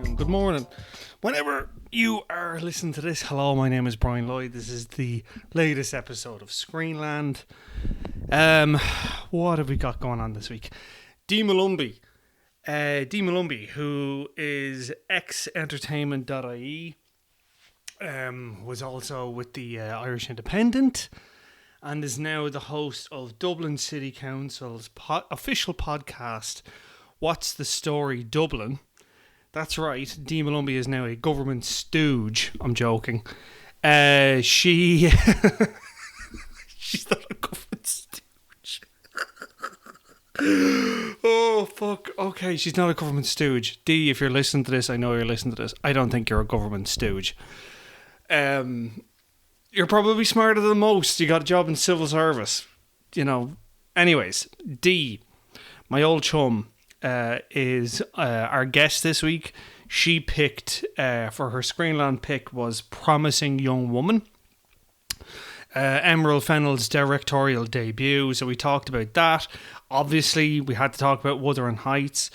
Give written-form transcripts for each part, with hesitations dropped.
afternoon, good morning. Whenever you are listening to this, hello, my name is Brian Lloyd. This is the latest episode of Screenland. What have we got going on this week? Molumby, who is ex-entertainment.ie, was also with the Irish Independent and is now the host of Dublin City Council's official podcast, What's the Story Dublin? That's right, Molumby is now a government stooge. I'm joking. She's not a government stooge. Oh, fuck. Okay, she's not a government stooge. D, if you're listening to this, I know you're listening to this. I don't think you're a government stooge. You're probably smarter than most. You got a job in civil service. You know. Anyways, D, my old chum, is our guest this week. She picked, for her Screenland pick, was Promising Young Woman. Emerald Fennell's directorial debut. So we talked about that. Obviously, we had to talk about Wuthering Heights.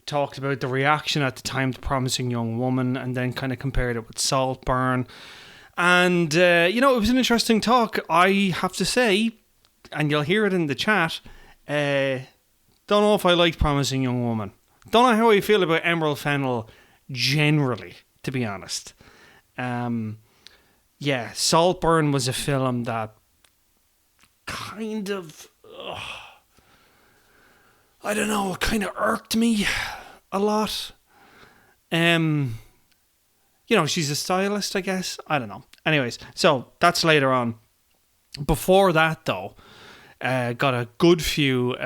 Talked about the reaction at the time to Promising Young Woman, and then kind of compared it with Saltburn. And, it was an interesting talk. I have to say, and you'll hear it in the chat, don't know if I liked Promising Young Woman. Don't know how I feel about Emerald Fennell generally, to be honest. Saltburn was a film that kind of, I don't know, it kind of irked me a lot. She's a stylist, I guess. I don't know. Anyways, so that's later on. Before that, though, got a good few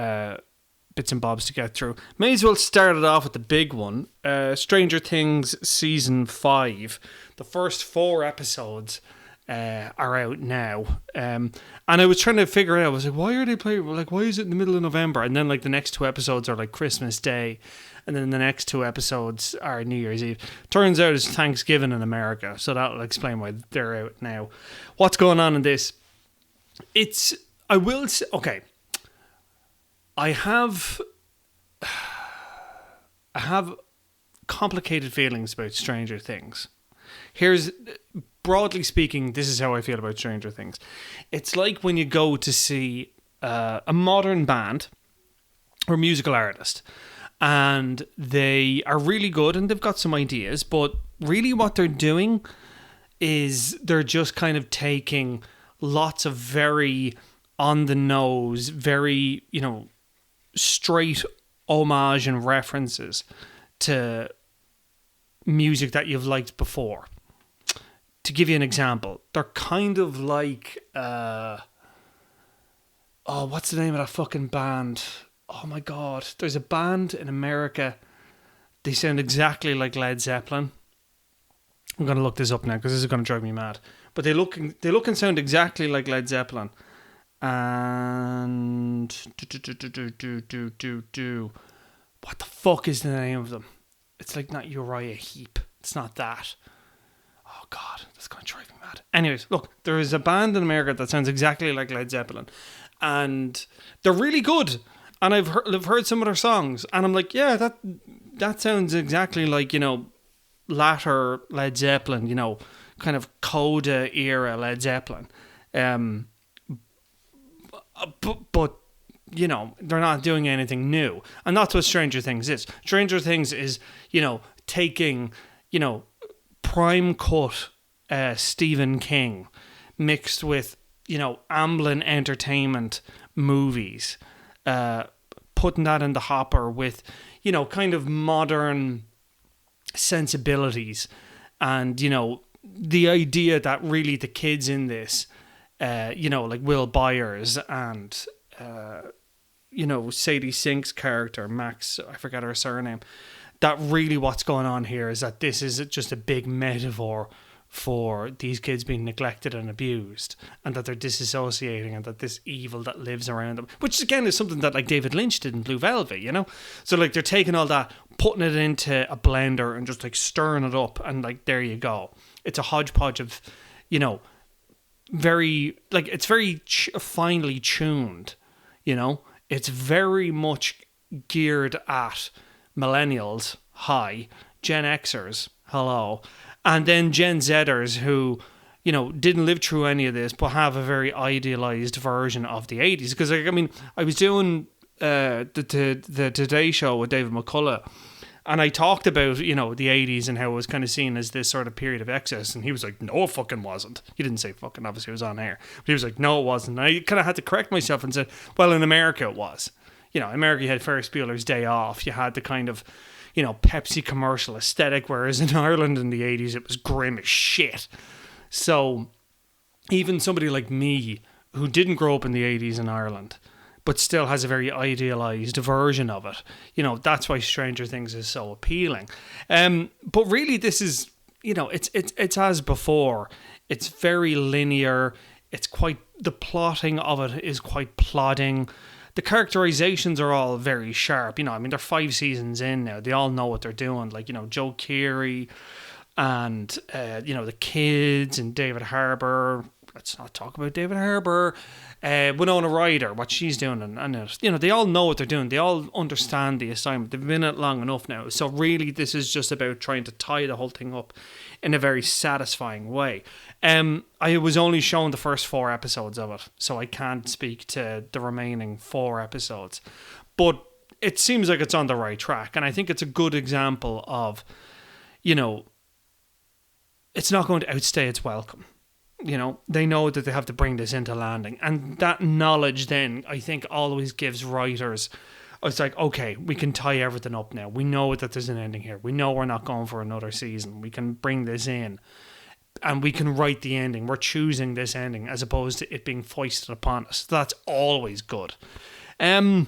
bits and bobs to get through. May as well start it off with the big one. Stranger Things Season 5. The first 4 episodes are out now. And I was trying to figure it out. I was like, why are they playing? Like, why is it in the middle of November? And then, like, the next 2 episodes are, like, Christmas Day. And then the next 2 episodes are New Year's Eve. Turns out it's Thanksgiving in America. So that'll explain why they're out now. What's going on in this? I will say, okay. I have complicated feelings about Stranger Things. Here's, broadly speaking, this is how I feel about Stranger Things. It's like when you go to see a modern band or musical artist, and they are really good and they've got some ideas, but really what they're doing is they're just kind of taking lots of very on the nose, very, straight homage and references to music that you've liked before. To give you an example, they're kind of like, what's the name of that fucking band? Oh my God, there's a band in America. They sound exactly like Led Zeppelin. I'm going to look this up now because this is going to drive me mad. But they look and sound exactly like Led Zeppelin. And what the fuck is the name of them? It's like not Uriah Heep. It's not that. Oh God, that's going to drive me mad. Anyways, look, there is a band in America that sounds exactly like Led Zeppelin, and they're really good. And I've heard some of their songs, and I'm like, yeah, that sounds exactly like, latter Led Zeppelin, kind of Coda era Led Zeppelin. But they're not doing anything new. And that's what Stranger Things is. Stranger Things is, taking, prime cut Stephen King mixed with, Amblin Entertainment movies, putting that in the hopper with, kind of modern sensibilities and, the idea that really the kids in this, like Will Byers and, Sadie Sink's character, Max, I forget her surname, that really what's going on here is that this is just a big metaphor for these kids being neglected and abused, and that they're disassociating, and that this evil that lives around them, which again is something that like David Lynch did in Blue Velvet, so like they're taking all that, putting it into a blender and just like stirring it up, and like there you go. It's a hodgepodge of very, like, it's very finely tuned, it's very much geared at millennials, Gen Xers, hello, and then Gen Zers who, you know, didn't live through any of this, but have a very idealized version of the 80s. Because, like, I mean, I was doing the Today Show with David McCullough, and I talked about, you know, the 80s and how it was kind of seen as this sort of period of excess. And he was like, no, it fucking wasn't. He didn't say fucking, obviously, it was on air. But he was like, no, it wasn't. And I kind of had to correct myself and said, well, in America, it was. You know, in America, you had Ferris Bueller's Day Off. You had the kind of, you know, Pepsi commercial aesthetic, whereas in Ireland in the 80s, it was grim as shit. So even somebody like me, who didn't grow up in the 80s in Ireland, but still has a very idealized version of it, you know, that's why Stranger Things is so appealing. But really, this is, you know, it's as before. It's very linear. It's quite, the plotting of it is quite plodding. The characterizations are all very sharp. You know, I mean, they're 5 seasons in now. They all know what they're doing. Like, you know, Joe Keery and, you know, the kids and David Harbour. Let's not talk about David Harbour. Winona Ryder, what she's doing. And, you know, they all know what they're doing. They all understand the assignment. They've been in it long enough now. So really, this is just about trying to tie the whole thing up in a very satisfying way. I was only shown the first 4 episodes of it, so I can't speak to the remaining 4 episodes. But it seems like it's on the right track, and I think it's a good example of, you know, it's not going to outstay its welcome. You know, they know that they have to bring this into landing, and that knowledge then, I think, always gives writers, it's like, okay, we can tie everything up now. We know that there's an ending here. We know we're not going for another season. We can bring this in, and we can write the ending. We're choosing this ending as opposed to it being foisted upon us. That's always good. I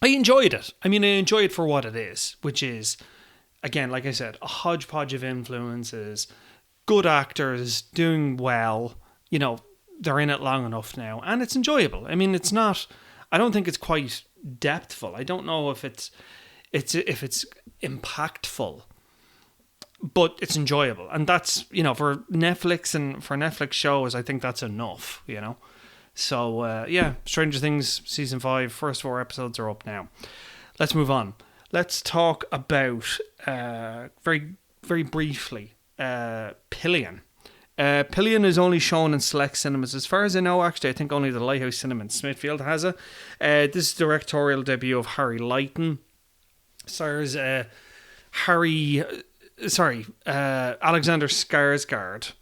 enjoyed it. I mean, I enjoy it for what it is, which is, again, like I said, a hodgepodge of influences, good actors, doing well. You know, they're in it long enough now, and it's enjoyable. I mean, it's not, I don't think it's quite depthful. I don't know if it's impactful, but it's enjoyable. And that's, you know, for Netflix and for Netflix shows, I think that's enough, you know. So, yeah, Stranger Things Season 5, first 4 episodes are up now. Let's move on. Let's talk about, very, very briefly, Pillion. Pillion is only shown in select cinemas. As far as I know, actually, I think only the Lighthouse Cinema in Smithfield has it. This is the directorial debut of Harry Lighton. Stars Alexander Skarsgard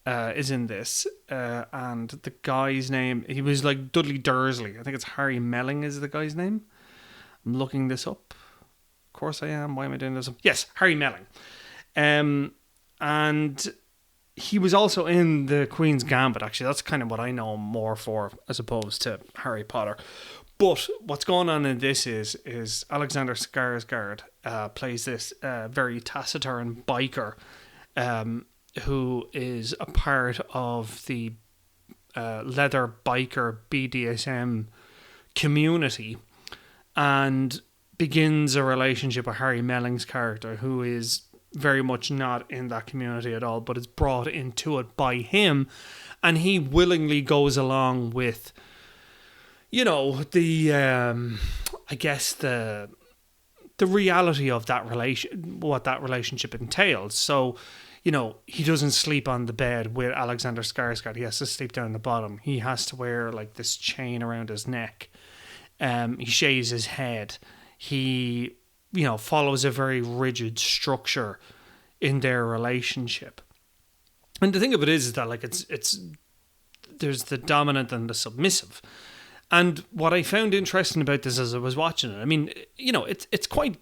is in this. And the guy's name, he was like Dudley Dursley. I think it's Harry Melling is the guy's name. I'm looking this up. Of course I am. Why am I doing this? Yes, Harry Melling. And he was also in The Queen's Gambit, actually. That's kind of what I know him more for, as opposed to Harry Potter. But what's going on in this is Alexander Skarsgard plays this very taciturn biker who is a part of the leather biker BDSM community, and begins a relationship with Harry Melling's character, who is very much not in that community at all, but is brought into it by him, and he willingly goes along with, you know, the I guess the reality of that what that relationship entails. So, you know, he doesn't sleep on the bed with Alexander Skarsgård. He has to sleep down the bottom. He has to wear like this chain around his neck. He shaves his head. He, you know, follows a very rigid structure in their relationship. And the thing of it is that, like, it's there's the dominant and the submissive. And what I found interesting about this as I was watching it, I mean, you know, it's quite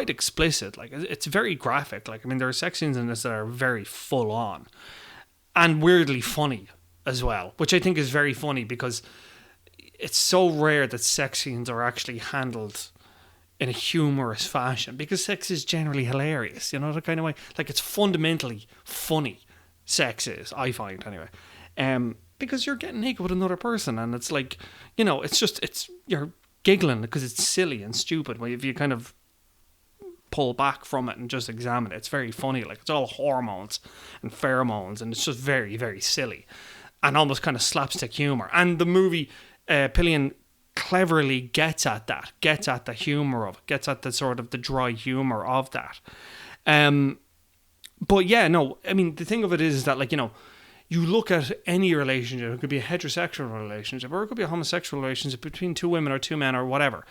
explicit. Like, it's very graphic. Like, I mean, there are sex scenes in this that are very full on and weirdly funny as well, which I think is very funny because it's so rare that sex scenes are actually handled in a humorous fashion, because sex is generally hilarious, you know, the kind of way, like, it's fundamentally funny. Sex is, I find anyway, because you're getting naked with another person, and it's like, you know, it's you're giggling because it's silly and stupid. If you kind of pull back from it and just examine it, it's very funny. Like, it's all hormones and pheromones, and it's just very, very silly and almost kind of slapstick humor. And the movie Pillion cleverly gets at the humor of it, gets at the sort of the dry humor of that. But yeah, no, I mean, the thing of it is that, like, you look at any relationship, it could be a heterosexual relationship, or it could be a homosexual relationship between two women or two men or whatever.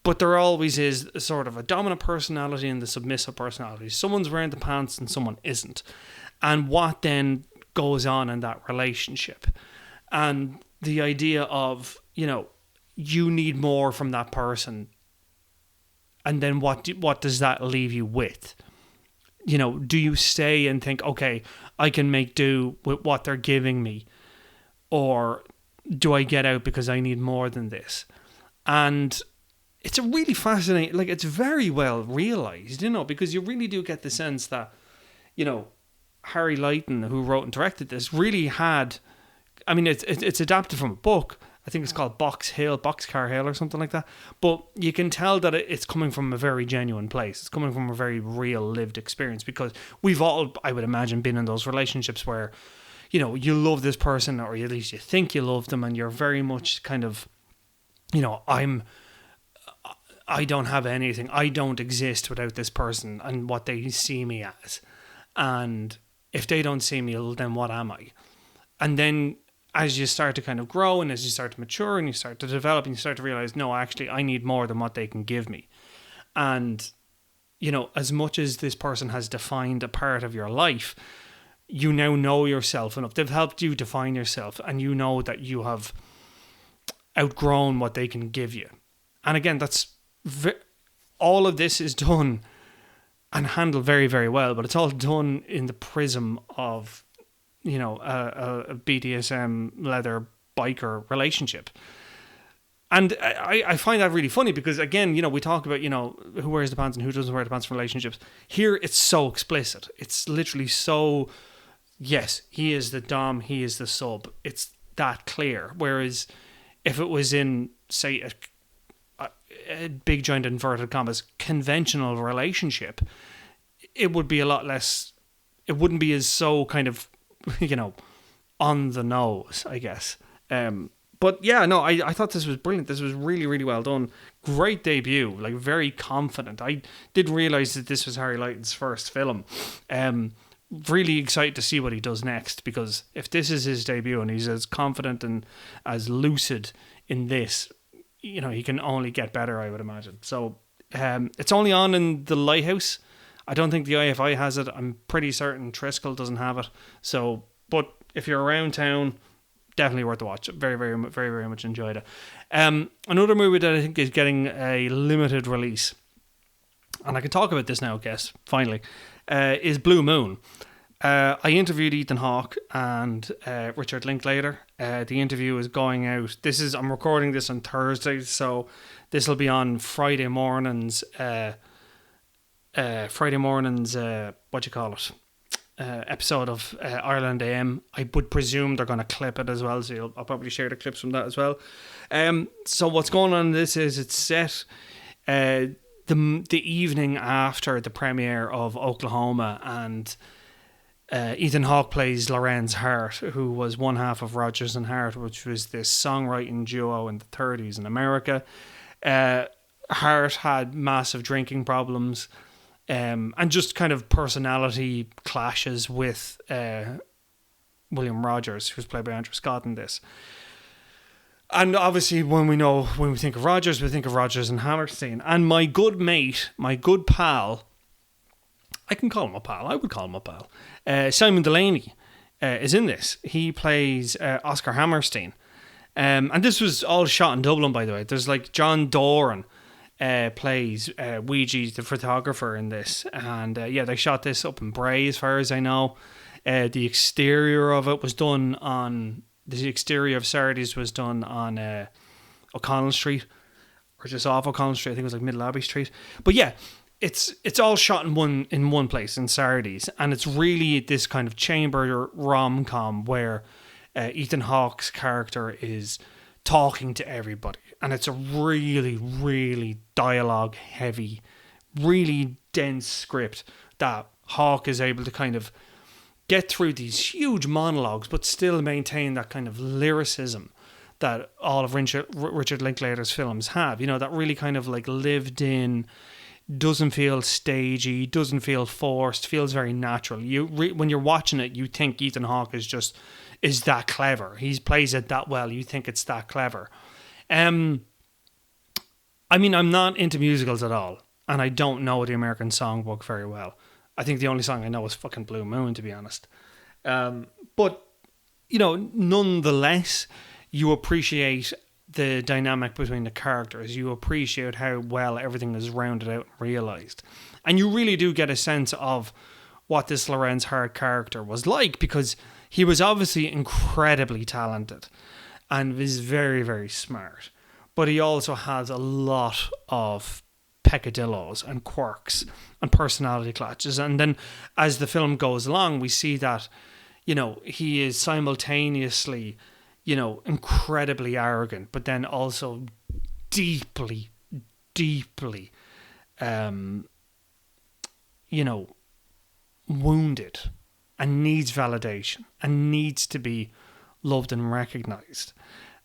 But there always is a sort of a dominant personality and the submissive personality. Someone's wearing the pants and someone isn't. And what then goes on in that relationship? And the idea of, you need more from that person. And then what does that leave you with? Do you stay and think, okay, I can make do with what they're giving me? Or do I get out because I need more than this? And it's a really fascinating, like, it's very well realised, because you really do get the sense that, Harry Leighton, who wrote and directed this, really had, I mean, it's adapted from a book. I think it's called Boxcar Hill or something like that. But you can tell that it's coming from a very genuine place. It's coming from a very real lived experience, because we've all, I would imagine, been in those relationships where, you love this person, or at least you think you love them, and you're very much kind of, I don't have anything. I don't exist without this person and what they see me as. And if they don't see me, then what am I? And then as you start to kind of grow, and as you start to mature, and you start to develop, and you start to realize, no, actually, I need more than what they can give me. And, as much as this person has defined a part of your life, you now know yourself enough. They've helped you define yourself, and you know that you have outgrown what they can give you. And again, all of this is done and handled very, very well, but it's all done in the prism of, a BDSM leather biker relationship. And I find that really funny, because, again, we talk about, who wears the pants and who doesn't wear the pants for relationships. Here, it's so explicit. It's literally so, yes, he is the dom, he is the sub. It's that clear. Whereas if it was in, say, a big giant inverted commas conventional relationship, it would be a lot less, it wouldn't be as so kind of, on the nose, I guess. But yeah, no, I thought this was brilliant. This was really, really well done. Great debut, like, very confident. I didn't realise that this was Harry Leighton's first film. Really excited to see what he does next, because if this is his debut and he's as confident and as lucid in this, he can only get better, I would imagine. So it's only on in The Lighthouse. I don't think the IFI has it. I'm pretty certain Triskel doesn't have it. So, but if you're around town, definitely worth the watch. Very, very, very, very much enjoyed it. Another movie that I think is getting a limited release, and I can talk about this now, I guess, finally, is Blue Moon. I interviewed Ethan Hawke and Richard Linklater. The interview is going out. I'm recording this on Thursday, so this will be on Friday morning's. Episode of Ireland AM. I would presume they're going to clip it as well, so I'll probably share the clips from that as well. So what's going on in this is it's set the evening after the premiere of Oklahoma, and Ethan Hawke plays Lorenz Hart, who was one half of Rodgers and Hart, which was this songwriting duo in the 30s in America. Hart had massive drinking problems, and just kind of personality clashes with William Rogers, who's played by Andrew Scott in this. And obviously, when we think of Rogers, we think of Rogers and Hammerstein. And my good mate, my good pal, I can call him a pal, I would call him a pal, Simon Delaney, is in this. He plays Oscar Hammerstein. And this was all shot in Dublin, by the way. There's like John Doran plays Ouija, the photographer, in this. And they shot this up in Bray, as far as I know. The exterior of it was done on... The exterior of Sardi's was done on O'Connell Street, or just off O'Connell Street. I think it was like Middle Abbey Street. But yeah, it's all shot in one place, in Sardi's. And it's really this kind of chamber rom-com where Ethan Hawke's character is talking to everybody. And it's a really, really dialogue-heavy, really dense script that Hawke is able to kind of get through these huge monologues, but still maintain that kind of lyricism that all of Richard Linklater's films have. You know, that really kind of like lived in, doesn't feel stagey, doesn't feel forced, feels very natural. When you're watching it, you think Ethan Hawke is that clever. He plays it that well. You think it's that clever. I mean, I'm not into musicals at all, and I don't know the American Songbook very well. I think the only song I know is fucking Blue Moon, to be honest. But, nonetheless, you appreciate the dynamic between the characters. You appreciate how well everything is rounded out and realised. And you really do get a sense of what this Lorenz Hart character was like, because he was obviously incredibly talented and was very, very smart. But he also has a lot of peccadillos and quirks and personality clashes. And then as the film goes along, we see that, he is simultaneously, incredibly arrogant, but then also deeply, deeply, wounded and needs validation and needs to be loved and recognized.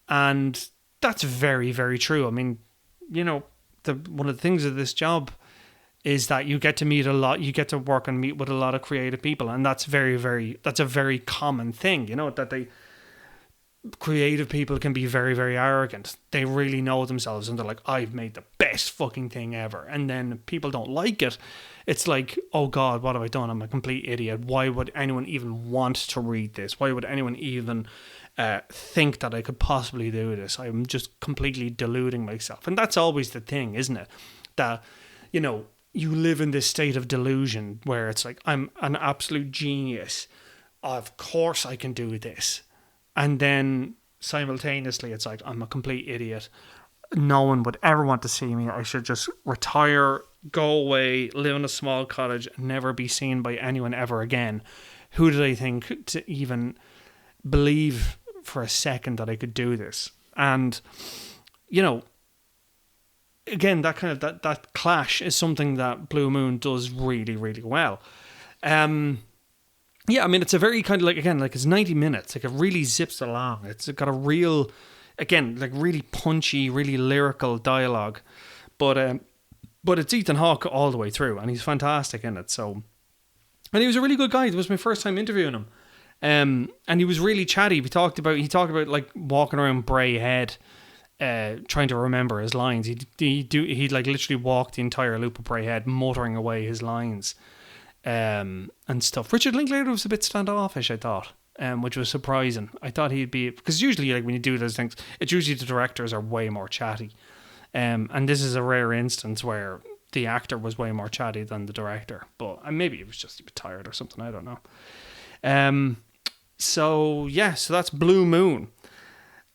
And that's very, very true. I mean, one of the things of this job is that you get to meet a lot, you get to work and meet with a lot of creative people, and that's that's a very common thing, that creative people can be very, very arrogant. They really know themselves and they're like, I've made the best fucking thing ever. And then people don't like it. It's like, oh God, what have I done? I'm a complete idiot. Why would anyone even want to read this? Why would anyone even think that I could possibly do this? I'm just completely deluding myself. And that's always the thing, isn't it? That, you live in this state of delusion where it's like, I'm an absolute genius. Of course I can do this. And then simultaneously it's like, I'm a complete idiot. No one would ever want to see me. I should just retire, go away, live in a small cottage, and never be seen by anyone ever again. Who did I think to even believe for a second that I could do this? And, again, that kind of that clash is something that Blue Moon does really, really well. Yeah, I mean, it's a very kind of it's 90 minutes. It really zips along. It's got a real, again, really punchy, really lyrical dialogue. But it's Ethan Hawke all the way through, and he's fantastic in it. So, and he was a really good guy. It was my first time interviewing him. And he was really chatty. He talked about walking around Bray Head, trying to remember his lines. He literally walked the entire loop of Bray Head, muttering away his lines. And stuff. Richard Linklater was a bit standoffish, I thought, which was surprising. I thought he'd be, because usually when you do those things, it's usually the directors are way more chatty, and this is a rare instance where the actor was way more chatty than the director. But maybe he was just a bit tired or something. I don't know. So that's Blue Moon.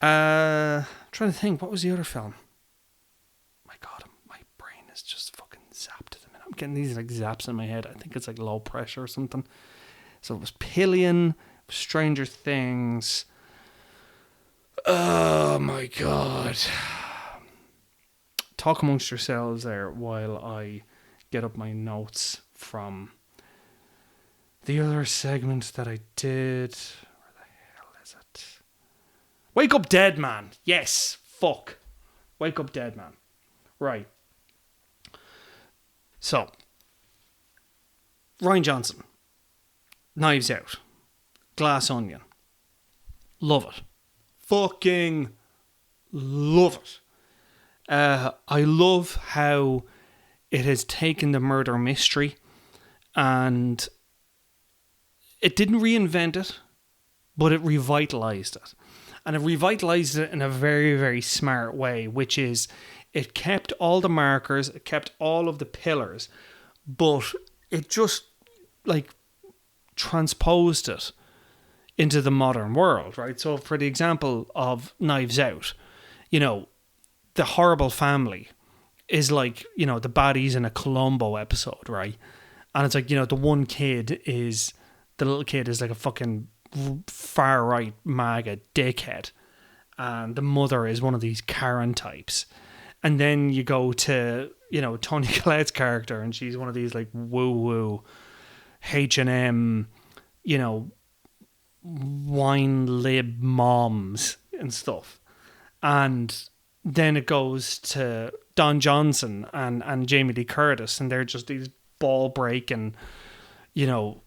I'm trying to think, what was the other film? My God, my brain is just fucking zapped. I'm getting these zaps in my head. I think it's low pressure or something. So it was Pillion, Stranger Things. Oh my God. Talk amongst yourselves there while I get up my notes from the other segment that I did. Where the hell is it? Wake Up Dead Man. Yes. Fuck. Wake Up Dead Man. Right. So, Rian Johnson, Knives Out, Glass Onion, love it. Fucking love it. I love how it has taken the murder mystery and it didn't reinvent it, but it revitalized it. And it revitalized it in a very, very smart way, which is it kept all the markers, it kept all of the pillars, but it just transposed it into the modern world, right? So for the example of Knives Out, the horrible family is the baddies in a Columbo episode, right? And it's the one kid is, the little kid is a fucking far right MAGA dickhead, and the mother is one of these Karen types. And then you go to, Toni Collette's character, and she's one of these woo-woo H&M, wine lib moms and stuff. And then it goes to Don Johnson and Jamie Lee Curtis, and they're just these ball breaking, you know,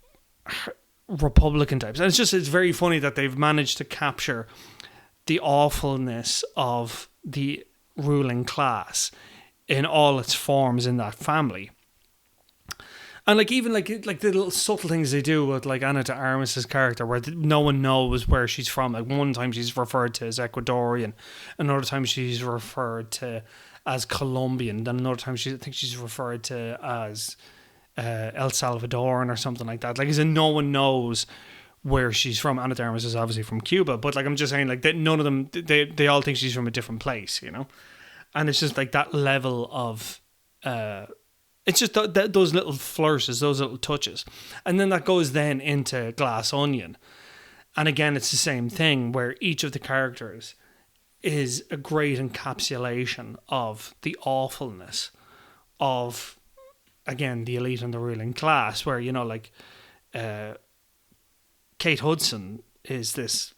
Republican types. And it's very funny that they've managed to capture the awfulness of the ruling class in all its forms in that family. And like even like the little subtle things they do with like Anna de Armas's character, where no one knows where she's from. Like one time she's referred to as Ecuadorian, another time she's referred to as Colombian, then another time I think she's referred to as El Salvadoran or something like that. Like, as in no one knows where she's from. Anna de Armas is obviously from Cuba, but like I'm just saying, like none of them, they all think she's from a different place, you know. And it's just like that level of. It's just those little flourishes, those little touches. And then that goes then into Glass Onion. And again, it's the same thing where each of the characters is a great encapsulation of the awfulness of, again, the elite and the ruling class, where, you know, like Kate Hudson is this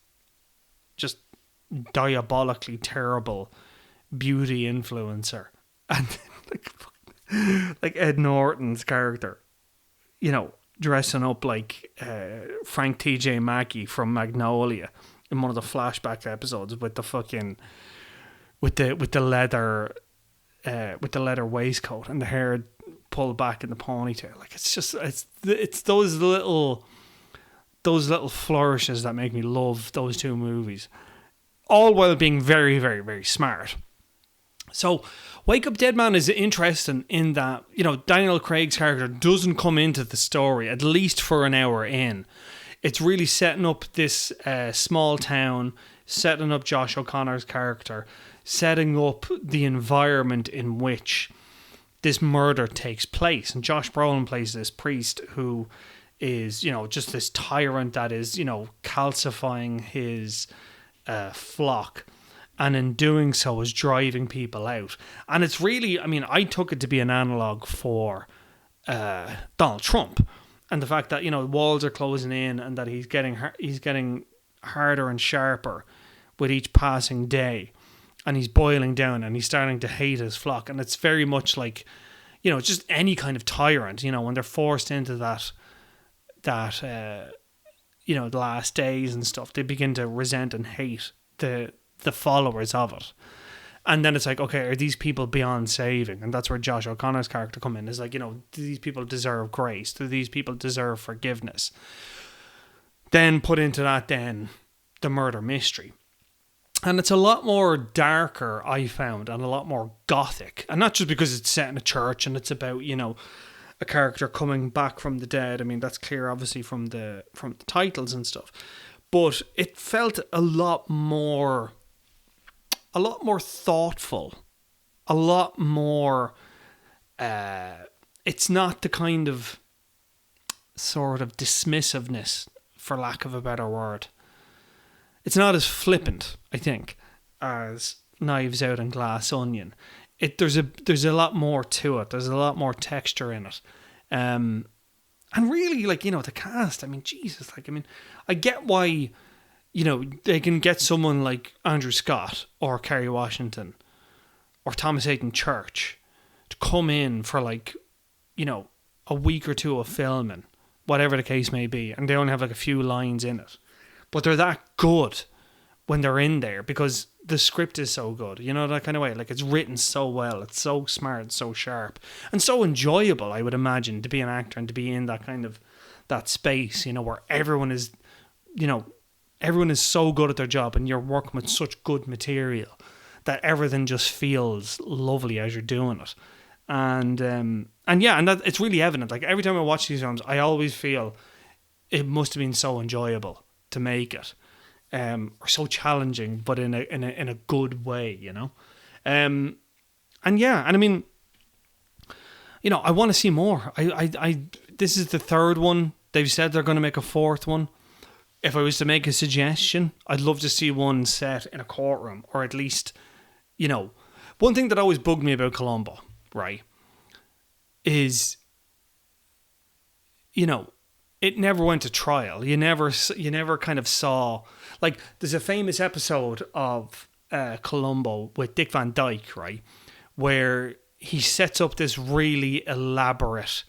just diabolically terrible beauty influencer. And like Ed Norton's character, you know, dressing up like Frank T.J. Mackey from Magnolia in one of the flashback episodes with the fucking with the leather waistcoat and the hair pulled back in the ponytail. Like it's those little flourishes that make me love those two movies, all while being very, very, very smart. So Wake Up Dead Man is interesting in that, you know, Daniel Craig's character doesn't come into the story, at least for an hour in. It's really setting up this small town, setting up Josh O'Connor's character, setting up the environment in which this murder takes place. And Josh Brolin plays this priest who is, you know, just this tyrant that is, you know, calcifying his flock. And in doing so is driving people out. And it's really, I mean, I took it to be an analogue for Donald Trump. And the fact that, you know, walls are closing in and that he's getting harder and sharper with each passing day. And he's boiling down and he's starting to hate his flock. And it's very much like, you know, just any kind of tyrant, you know, when they're forced into that you know, the last days and stuff, they begin to resent and hate the followers of it. And then it's like, okay, are these people beyond saving? And that's where Josh O'Connor's character come in. Is like, you know, do these people deserve grace? Do these people deserve forgiveness? Then put into that then the murder mystery. And it's a lot more darker, I found, and a lot more gothic. And not just because it's set in a church and it's about, you know, a character coming back from the dead. I mean, that's clear obviously from the titles and stuff. But it felt a lot more thoughtful, a lot more, it's not the kind of sort of dismissiveness, for lack of a better word. It's not as flippant, I think, as Knives Out and Glass Onion. There's a lot more to it. There's a lot more texture in it. And really, like, you know, the cast, I mean, Jesus, like, I mean, I get why, you know, they can get someone like Andrew Scott or Kerry Washington or Thomas Hayden Church to come in for, like, you know, a week or two of filming, whatever the case may be, and they only have like a few lines in it. But they're that good when they're in there because the script is so good, you know, that kind of way. Like, it's written so well, it's so smart, so sharp, and so enjoyable, I would imagine, to be an actor and to be in that kind of, that space, you know, where everyone is, you know, everyone is so good at their job and you're working with such good material that everything just feels lovely as you're doing it. And yeah, and that it's really evident. Like, every time I watch these films, I always feel it must have been so enjoyable to make it, or so challenging, but in a good way, you know. And yeah, and I mean, you know, I want to see more. I this is the third one. They've said they're going to make a fourth one. If I was to make a suggestion, I'd love to see one set in a courtroom, or at least, you know, one thing that always bugged me about Columbo, right, is, you know, it never went to trial. You never kind of saw, like, there's a famous episode of Columbo with Dick Van Dyke, right, where he sets up this really elaborate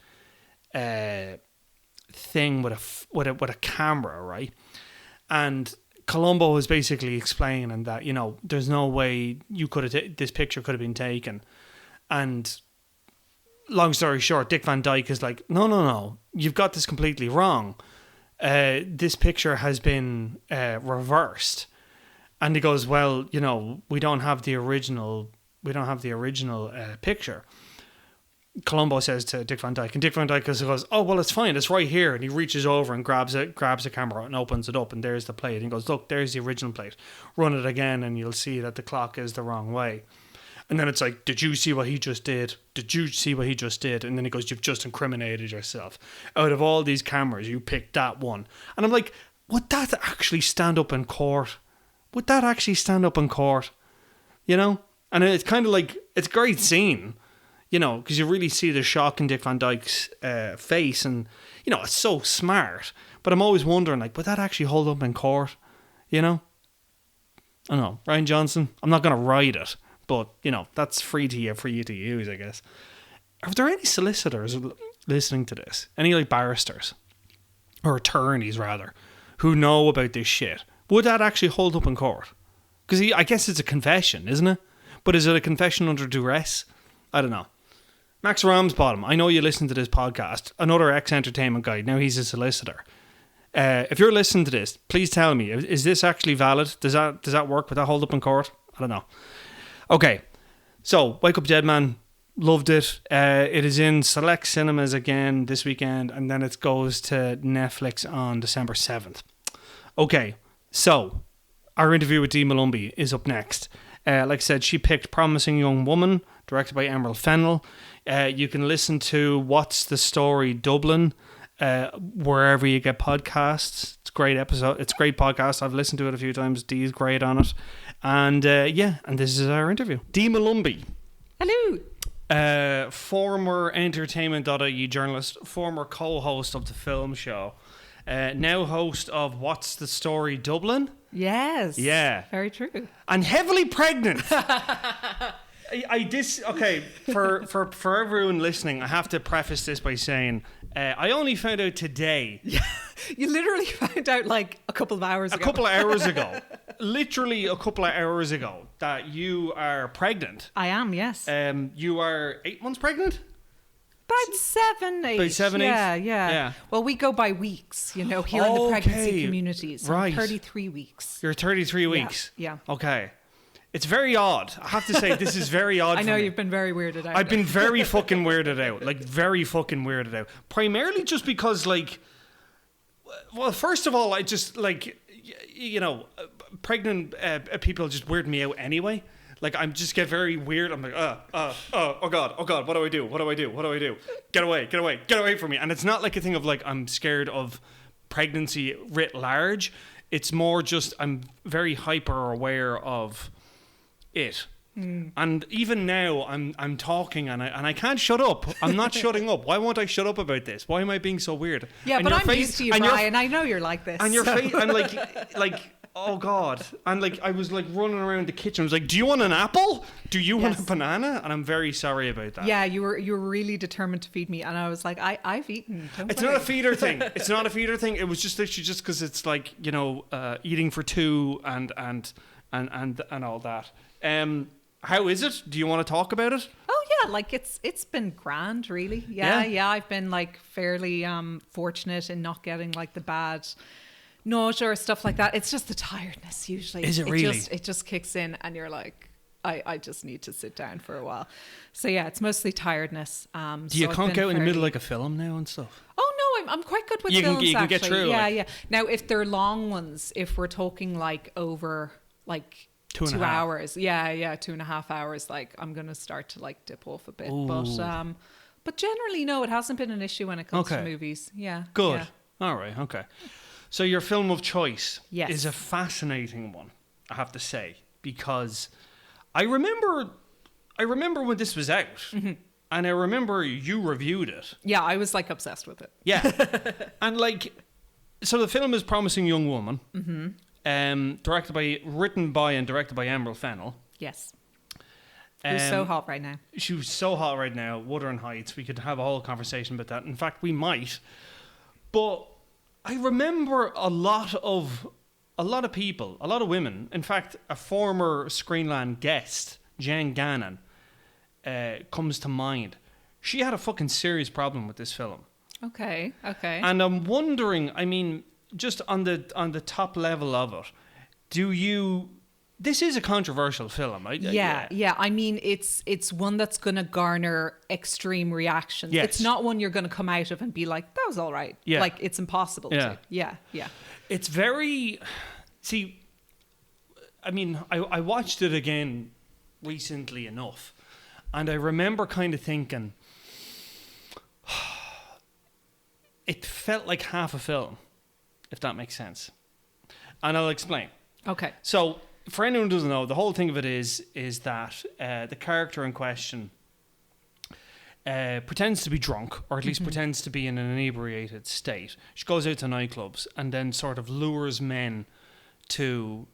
thing with a camera, right, and Columbo is basically explaining that, you know, there's no way this picture could have been taken. And long story short, Dick Van Dyke is like, no, you've got this completely wrong. This picture has been reversed. And he goes, well, you know, we don't have the original picture. Columbo says to Dick Van Dyke, and Dick Van Dyke goes, oh, well, it's fine, it's right here. And he reaches over and grabs the camera and opens it up, and there's the plate. And he goes, look, there's the original plate. Run it again and you'll see that the clock is the wrong way. And then it's like, did you see what he just did? Did you see what he just did? And then he goes, you've just incriminated yourself. Out of all these cameras, you picked that one. And I'm like, would that actually stand up in court? Would that actually stand up in court? You know? And it's kind of like, it's a great scene. You know, because you really see the shock in Dick Van Dyke's face, and, you know, it's so smart. But I'm always wondering, like, would that actually hold up in court? You know? I don't know. Ryan Johnson, I'm not going to write it, but, you know, that's free to you, for you to use, I guess. Are there any solicitors listening to this? Any, like, barristers? Or attorneys, rather, who know about this shit? Would that actually hold up in court? Because I guess it's a confession, isn't it? But is it a confession under duress? I don't know. Max Ramsbottom, I know you listen to this podcast, another ex-entertainment guy. Now he's a solicitor. If you're listening to this, please tell me, is this actually valid? Does that work? Would that hold up in court? I don't know. Okay, so Wake Up Dead Man, loved it. It is in select cinemas again this weekend, and then it goes to Netflix on December 7th. Okay, so our interview with Dee Molumby is up next. Like I said, she picked Promising Young Woman, directed by Emerald Fennell. You can listen to What's the Story Dublin wherever you get podcasts. It's a great episode. It's a great podcast. I've listened to it a few times. Dee's great on it. And and this is our interview. Dee Molumby. Hello. Former entertainment.ie journalist, former co-host of the film show, now host of What's the Story Dublin. Yes. Yeah. Very true. And heavily pregnant. Okay, for everyone listening, I have to preface this by saying I only found out today. You literally found out like a couple of hours ago. Literally a couple of hours ago, that you are pregnant. I am, yes. You are 8 months pregnant? About 7, 8. About 7, 8? Yeah. Well, we go by weeks, you know, here in the pregnancy communities. So right. 33 weeks. You're 33 weeks? Yeah. Okay. It's very odd. I have to say, this is very odd. I know you've been very weirded out. I've been very fucking weirded out. Like, very fucking weirded out. Primarily just because, like, well, first of all, I just, like, you know, pregnant people just weird me out anyway. Like, I just get very weird. I'm like, oh God, what do I do? Get away from me. And it's not like a thing of, like, I'm scared of pregnancy writ large. It's more just I'm very hyper aware of it. And even now I'm talking and I can't shut up. I'm not shutting up. Why won't I shut up about this? Why am I being so weird? Yeah, and but I'm used to you, Brian. I know you're like this. And your face, and like oh God. And like I was like running around the kitchen. I was like, do you want an apple? Do you want a banana? And I'm very sorry about that. Yeah, you were really determined to feed me, and I was like, I've eaten. It's not a feeder thing. It was just literally just because it's like, you know, eating for two and all that. How is it? Do you want to talk about it? Oh yeah, like it's been grand, really. Yeah. I've been like fairly fortunate in not getting like the bad nausea or stuff like that. It's just the tiredness usually. Is it really? It just kicks in, and you're like, I just need to sit down for a while. So yeah, it's mostly tiredness. Do you conk out in the middle of like a film now and stuff? Oh no, I'm quite good with films. You can actually. get through. Yeah. Now, if they're long ones, if we're talking like over like 2 hours, 2.5 hours, like I'm gonna start to like dip off a bit. Ooh. But generally, no, it hasn't been an issue when it comes to movies. Yeah. Good. Yeah. All right. Okay. So your film of choice is a fascinating one, I have to say, because I remember when this was out, and I remember you reviewed it. Yeah, I was like obsessed with it. Yeah, and like, so the film is Promising Young Woman. written by and directed by Emerald Fennell. Yes. Who's so hot right now. She was so hot right now. Wuthering Heights. We could have a whole conversation about that. In fact, we might. But I remember a lot of people, a lot of women. In fact, a former Screenland guest, Jen Gannon, comes to mind. She had a fucking serious problem with this film. Okay. And I'm wondering, I mean, just on the top level of it, this is a controversial film. Yeah. I mean, it's one that's going to garner extreme reactions. Yes. It's not one you're going to come out of and be like, that was all right. Yeah. Like, it's impossible to. Yeah. It's very... See, I mean, I watched it again recently enough, and I remember kind of thinking... It felt like half a film, if that makes sense. And I'll explain. Okay. So... For anyone who doesn't know, the whole thing of it is that the character in question pretends to be drunk, or at least pretends to be in an inebriated state. She goes out to nightclubs and then sort of lures men to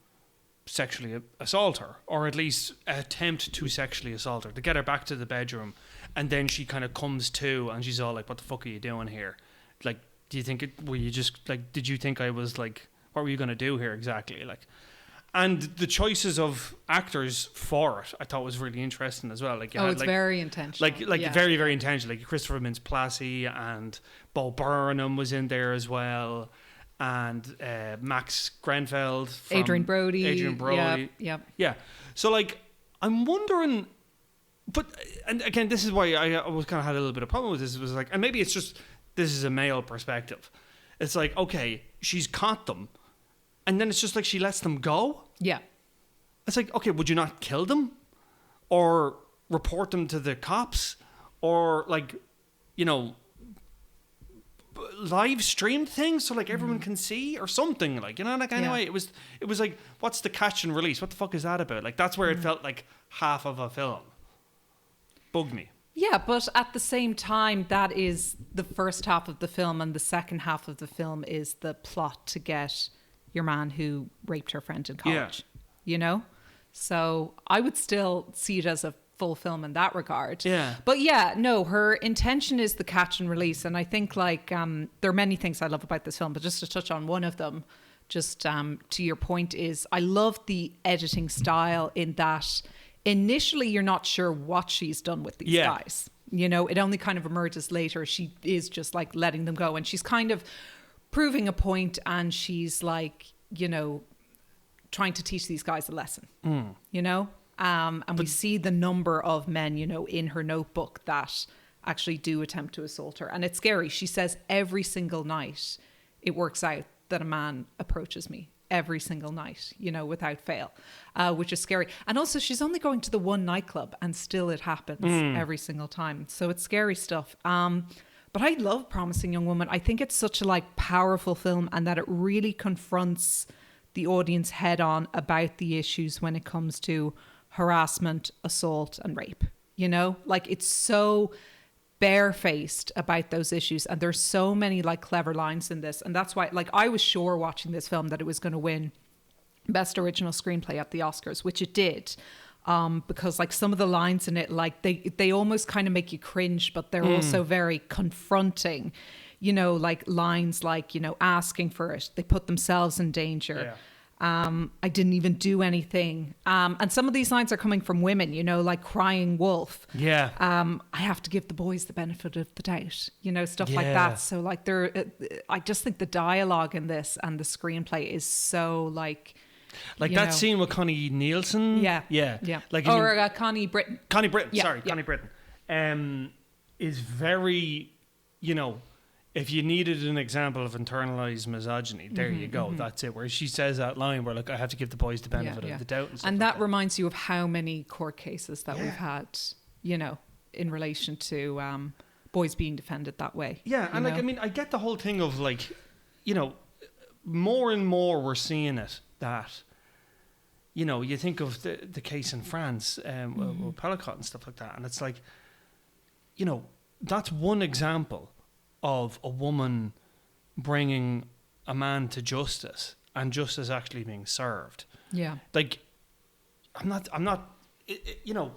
sexually assault her, or at least attempt to sexually assault her, to get her back to the bedroom. And then she kind of comes to and she's all like, what the fuck are you doing here? Like, did you think I was like, what were you going to do here exactly? Like... And the choices of actors for it, I thought was really interesting as well. Like, it's very intentional. Very, very intentional. Like Christopher Mintz-Plasse and Bo Burnham was in there as well, and Max Grenfeld, Adrian Brody. Yep. Yeah. So like, I'm wondering, and again, this is why I was kind of had a little bit of problem with this. It was like, and maybe it's just this is a male perspective. It's like, okay, she's caught them. And then it's just like she lets them go. Yeah. It's like, okay, would you not kill them? Or report them to the cops? Or like, live stream things so like everyone can see or something, like, anyway, it was like, what's the catch and release? What the fuck is that about? Like, that's where it felt like half of a film. Bugged me. Yeah, but at the same time, that is the first half of the film, and the second half of the film is the plot to get your man who raped her friend in college, So I would still see it as a full film in that regard. Yeah. But yeah, no, her intention is the catch and release. And I think like there are many things I love about this film, but just to touch on one of them, just to your point is I love the editing style in that initially you're not sure what she's done with these guys. It only kind of emerges later. She is just like letting them go, and she's kind of proving a point, and she's like, trying to teach these guys a lesson, and we see the number of men, in her notebook that actually do attempt to assault her. And it's scary. She says every single night it works out that a man approaches me every single night, without fail, which is scary. And also she's only going to the one nightclub and still it happens every single time. So it's scary stuff. But I love Promising Young Woman. I think it's such a powerful film, and that it really confronts the audience head on about the issues when it comes to harassment, assault, and rape. It's so barefaced about those issues, and there's so many clever lines in this, and that's why I was sure watching this film that it was going to win Best Original Screenplay at the Oscars, which it did. Because some of the lines in it, they almost kind of make you cringe, but they're also very confronting, lines asking for it. They put themselves in danger. Yeah. I didn't even do anything. And some of these lines are coming from women, like crying wolf. Yeah. I have to give the boys the benefit of the doubt, stuff like that. So I just think the dialogue in this and the screenplay is so that scene with Connie Nielsen. Yeah. Connie Britton. Connie Britton, yeah, sorry, yeah. Connie Britton. Is very, if you needed an example of internalized misogyny, there you go. That's it. Where she says that line where I have to give the boys the benefit of the doubt. And that reminds you of how many court cases that we've had, in relation to boys being defended that way. Yeah, and I get the whole thing of more and more we're seeing it that, you think of the case in France with Pellicott and stuff like that, and it's like, that's one example of a woman bringing a man to justice and justice actually being served. Yeah. Like, I'm not, you know,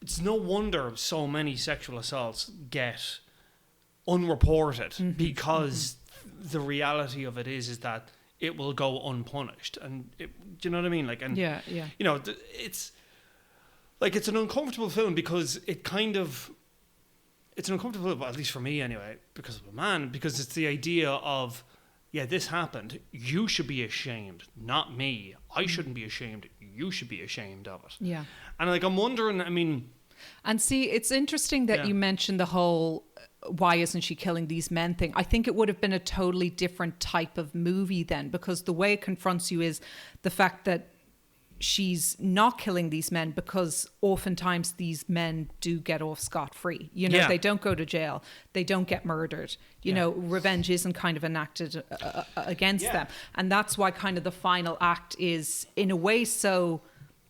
it's no wonder so many sexual assaults get unreported because the reality of it is that it will go unpunished. And do you know what I mean? Like, and Yeah. you know, it's like, it's an uncomfortable film because it kind of, it's an uncomfortable film, at least for me anyway, because of a man, because it's the idea of, yeah, this happened. You should be ashamed, not me. I shouldn't be ashamed. You should be ashamed of it. Yeah. And like, I'm wondering, I mean... And see, it's interesting that you mentioned the whole, why isn't she killing these men thing. I think it would have been a totally different type of movie then, because the way it confronts you is the fact that she's not killing these men, because oftentimes these men do get off scot-free. You know, they don't go to jail. They don't get murdered. You know, revenge isn't kind of enacted against them. And that's why kind of the final act is, in a way, so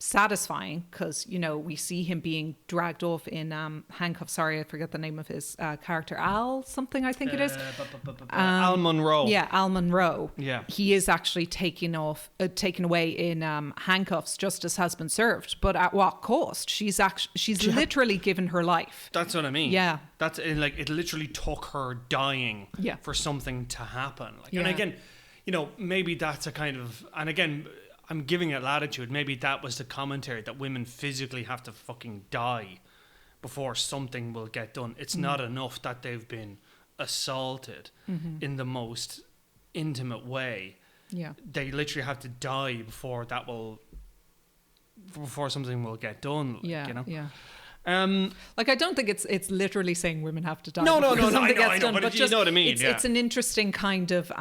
satisfying, because, you know, we see him being dragged off in handcuffs. Sorry, I forget the name of his character. Al something, I think it is. Al Monroe. Yeah, Al Monroe. Yeah. He is actually taken away in handcuffs. Justice has been served, but at what cost? She's literally given her life. That's what I mean. Yeah. That's like, it literally took her dying for something to happen. Like, and again, you know, maybe that's a kind of, and again, I'm giving it latitude. Maybe that was the commentary, that women physically have to fucking die before something will get done. It's not enough that they've been assaulted in the most intimate way. Yeah. They literally have to die before something will get done. Like, you know? Yeah. Like, I don't think it's literally saying women have to die. No, I know, but you know what I mean. It's an interesting kind of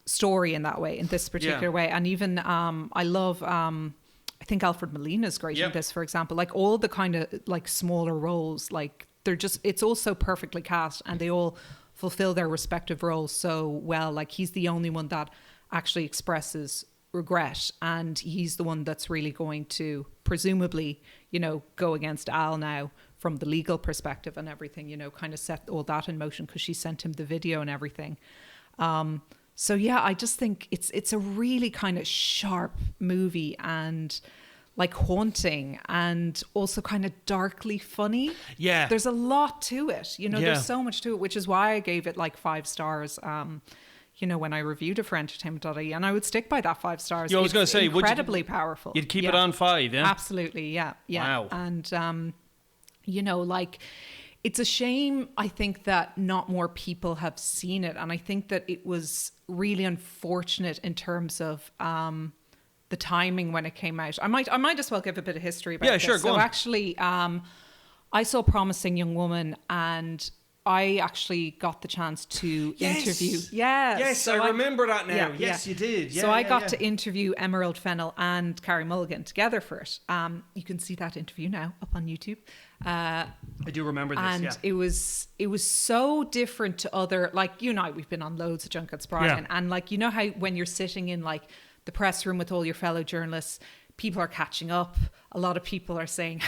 story in that way, in this particular way. And even I love I think Alfred Molina is great in this, for example. Like, all the kind of like smaller roles, like, they're just, it's all so perfectly cast, and they all fulfill their respective roles so well. Like, he's the only one that actually expresses regret, and he's the one that's really going to presumably, you know, go against Al now from the legal perspective and everything, you know, kind of set all that in motion because she sent him the video and everything. So yeah, I just think it's a really kind of sharp movie, and like haunting, and also kind of darkly funny. Yeah. There's a lot to it. You know, there's so much to it, which is why I gave it like 5 stars. You know, when I reviewed it for entertainment.ie, and I would stick by that 5 stars. I was going to say, incredibly powerful. You'd keep it on 5, yeah? Absolutely, yeah. Wow. And, you know, like, it's a shame, I think, that not more people have seen it. And I think that it was really unfortunate in terms of the timing when it came out. I might as well give a bit of history about this. Yeah, sure, go on. So actually, I saw Promising Young Woman, and I actually got the chance to interview. Yes, so I remember that now. Yes, you did. So I got to interview Emerald Fennell and Carey Mulligan together for it. You can see that interview now up on YouTube. I do remember this, and it was so different to other, like, you know, we've been on loads of junkets, Brian, and like, you know how when you're sitting in like the press room with all your fellow journalists, people are catching up. A lot of people are saying,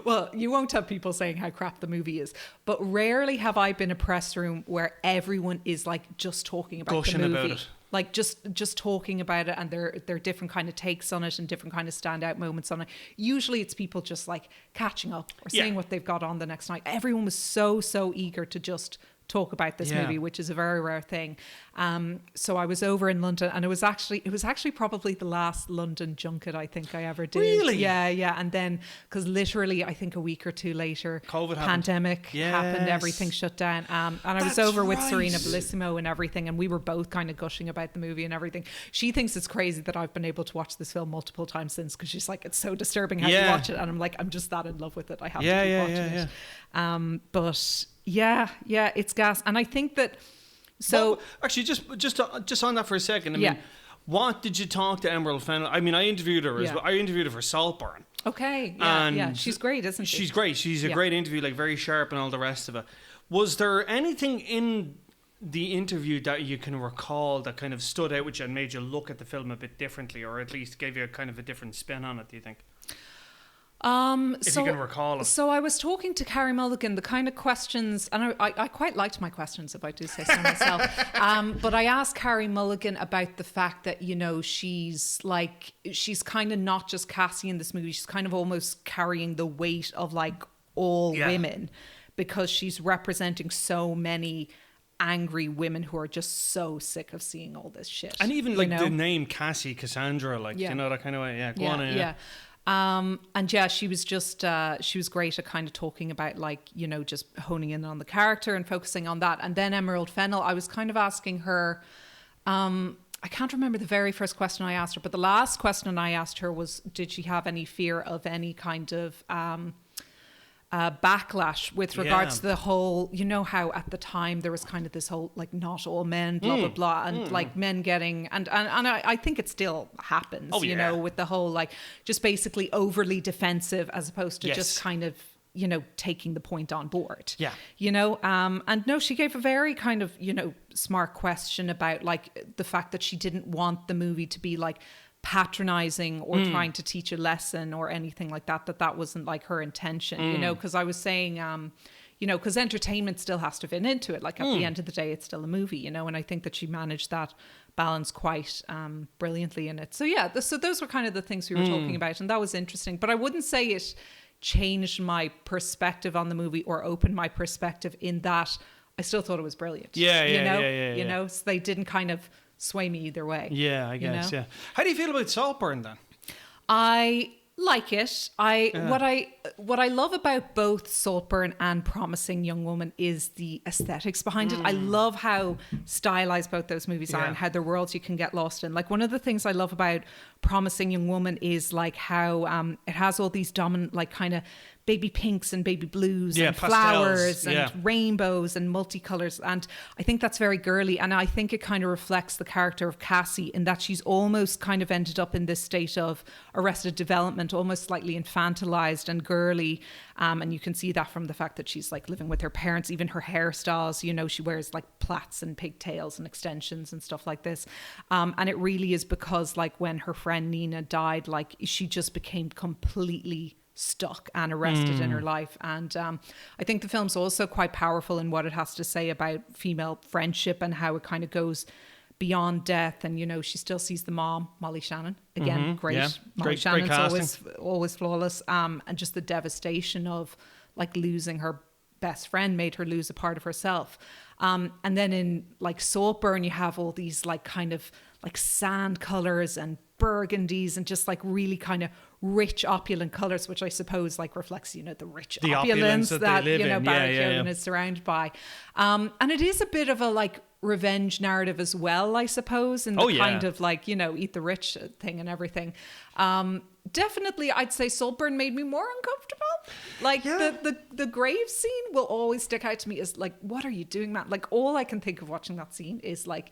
well, you won't have people saying how crap the movie is, but rarely have I been in a press room where everyone is like just talking about the movie. About it. Like just talking about it, and there are different kind of takes on it and different kind of standout moments on it. Usually it's people just like catching up or saying what they've got on the next night. Everyone was so eager to just talk about this movie, which is a very rare thing. So I was over in London, and it was actually probably the last London junket I think I ever did. Really? Yeah. And then, because literally I think a week or two later, COVID pandemic happened, everything shut down. And I was over with Serena Bellissimo and everything, and we were both kind of gushing about the movie and everything. She thinks it's crazy that I've been able to watch this film multiple times since, because she's like, it's so disturbing how you watch it, and I'm like, I'm just that in love with it. I have to keep watching it. But yeah, it's gas. And I think that, so well, actually just on that for a second, I mean, what did you talk to Emerald Fennell? I mean, I interviewed her as well. I interviewed her for Saltburn. Okay, yeah. She's great, isn't she? She's great. She's a great interview, like very sharp and all the rest of it. Was there anything in the interview that you can recall that kind of stood out with you and made you look at the film a bit differently, or at least gave you a kind of a different spin on it, do you think? If you can recall it. So I was talking to Carrie Mulligan, the kind of questions, and I quite liked my questions, if I do say so myself. But I asked Carrie Mulligan about the fact that, you know, she's kind of not just Cassie in this movie. She's kind of almost carrying the weight of like all women, because she's representing so many angry women who are just so sick of seeing all this shit. And even like the name Cassie, Cassandra, like, you know, that kind of way. Yeah, go on. Yeah. And yeah, she was just, she was great at kind of talking about like, you know, just honing in on the character and focusing on that. And then Emerald Fennell, I was kind of asking her, I can't remember the very first question I asked her, but the last question I asked her was, did she have any fear of any kind of, backlash with regards to the whole, you know, how at the time there was kind of this whole like not all men blah blah blah, and like men getting and I think it still happens, you know, with the whole like just basically overly defensive as opposed to just kind of, you know, taking the point on board. You know, and no, she gave a very kind of, you know, smart question about like the fact that she didn't want the movie to be like patronizing or trying to teach a lesson or anything like that, that wasn't like her intention, you know, because I was saying, you know, because entertainment still has to fit into it. Like at the end of the day, it's still a movie, you know, and I think that she managed that balance quite brilliantly in it. So yeah, so those were kind of the things we were talking about, and that was interesting. But I wouldn't say it changed my perspective on the movie or opened my perspective, in that I still thought it was brilliant. You know, so they didn't kind of sway me either way. Yeah, I guess. You know? Yeah. How do you feel about Saltburn then? I like it. What I love about both Saltburn and Promising Young Woman is the aesthetics behind it. I love how stylized both those movies are and how they're worlds you can get lost in. Like one of the things I love about Promising Young Woman is like how it has all these dominant like kind of baby pinks and baby blues and pastels, flowers and rainbows and multicolors, and I think that's very girly, and I think it kind of reflects the character of Cassie in that she's almost kind of ended up in this state of arrested development, almost slightly infantilized and girly, and you can see that from the fact that she's like living with her parents. Even her hairstyles, you know, she wears like plaits and pigtails and extensions and stuff like this, and it really is because like when her friend Nina died, like she just became completely stuck and arrested in her life. And I think the film's also quite powerful in what it has to say about female friendship and how it kind of goes beyond death. And, you know, she still sees the mom, Molly Shannon, again, great. Yeah. Molly Shannon's always flawless. And just the devastation of like losing her best friend made her lose a part of herself. And then in like Saltburn, you have all these like kind of like sand colors and burgundies and just like really kind of rich opulent colors, which I suppose like reflects, you know, the rich opulence that you know Barry Keoghan is surrounded by, and it is a bit of a like revenge narrative as well, I suppose, in the kind of like, you know, eat the rich thing and everything. Definitely I'd say Saltburn made me more uncomfortable. Like the grave scene will always stick out to me as like, what are you doing, man? Like all I can think of watching that scene is like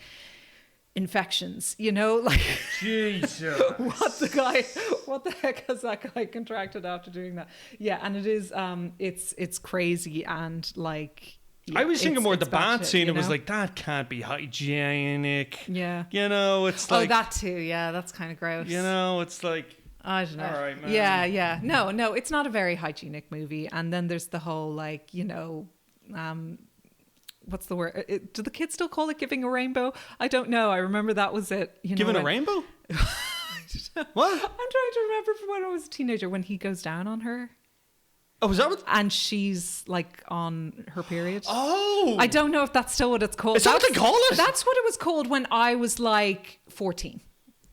infections, you know, like Jesus. what the heck has that guy contracted after doing that? Yeah, and it is it's crazy, and like I was thinking more the bath scene. It was like, that can't be hygienic. Yeah, you know, it's like that too. Yeah, that's kind of gross. You know, it's like, I don't know. All right, man. Yeah. No, it's not a very hygienic movie. And then there's the whole like, you know, what's the word? Do the kids still call it giving a rainbow? I don't know. I remember that was it. You know, giving a rainbow? What? I'm trying to remember from when I was a teenager when he goes down on her. Oh, was that what? And she's like on her period. Oh. I don't know if that's still what it's called. Is that what they call it? That's what it was called when I was like 14.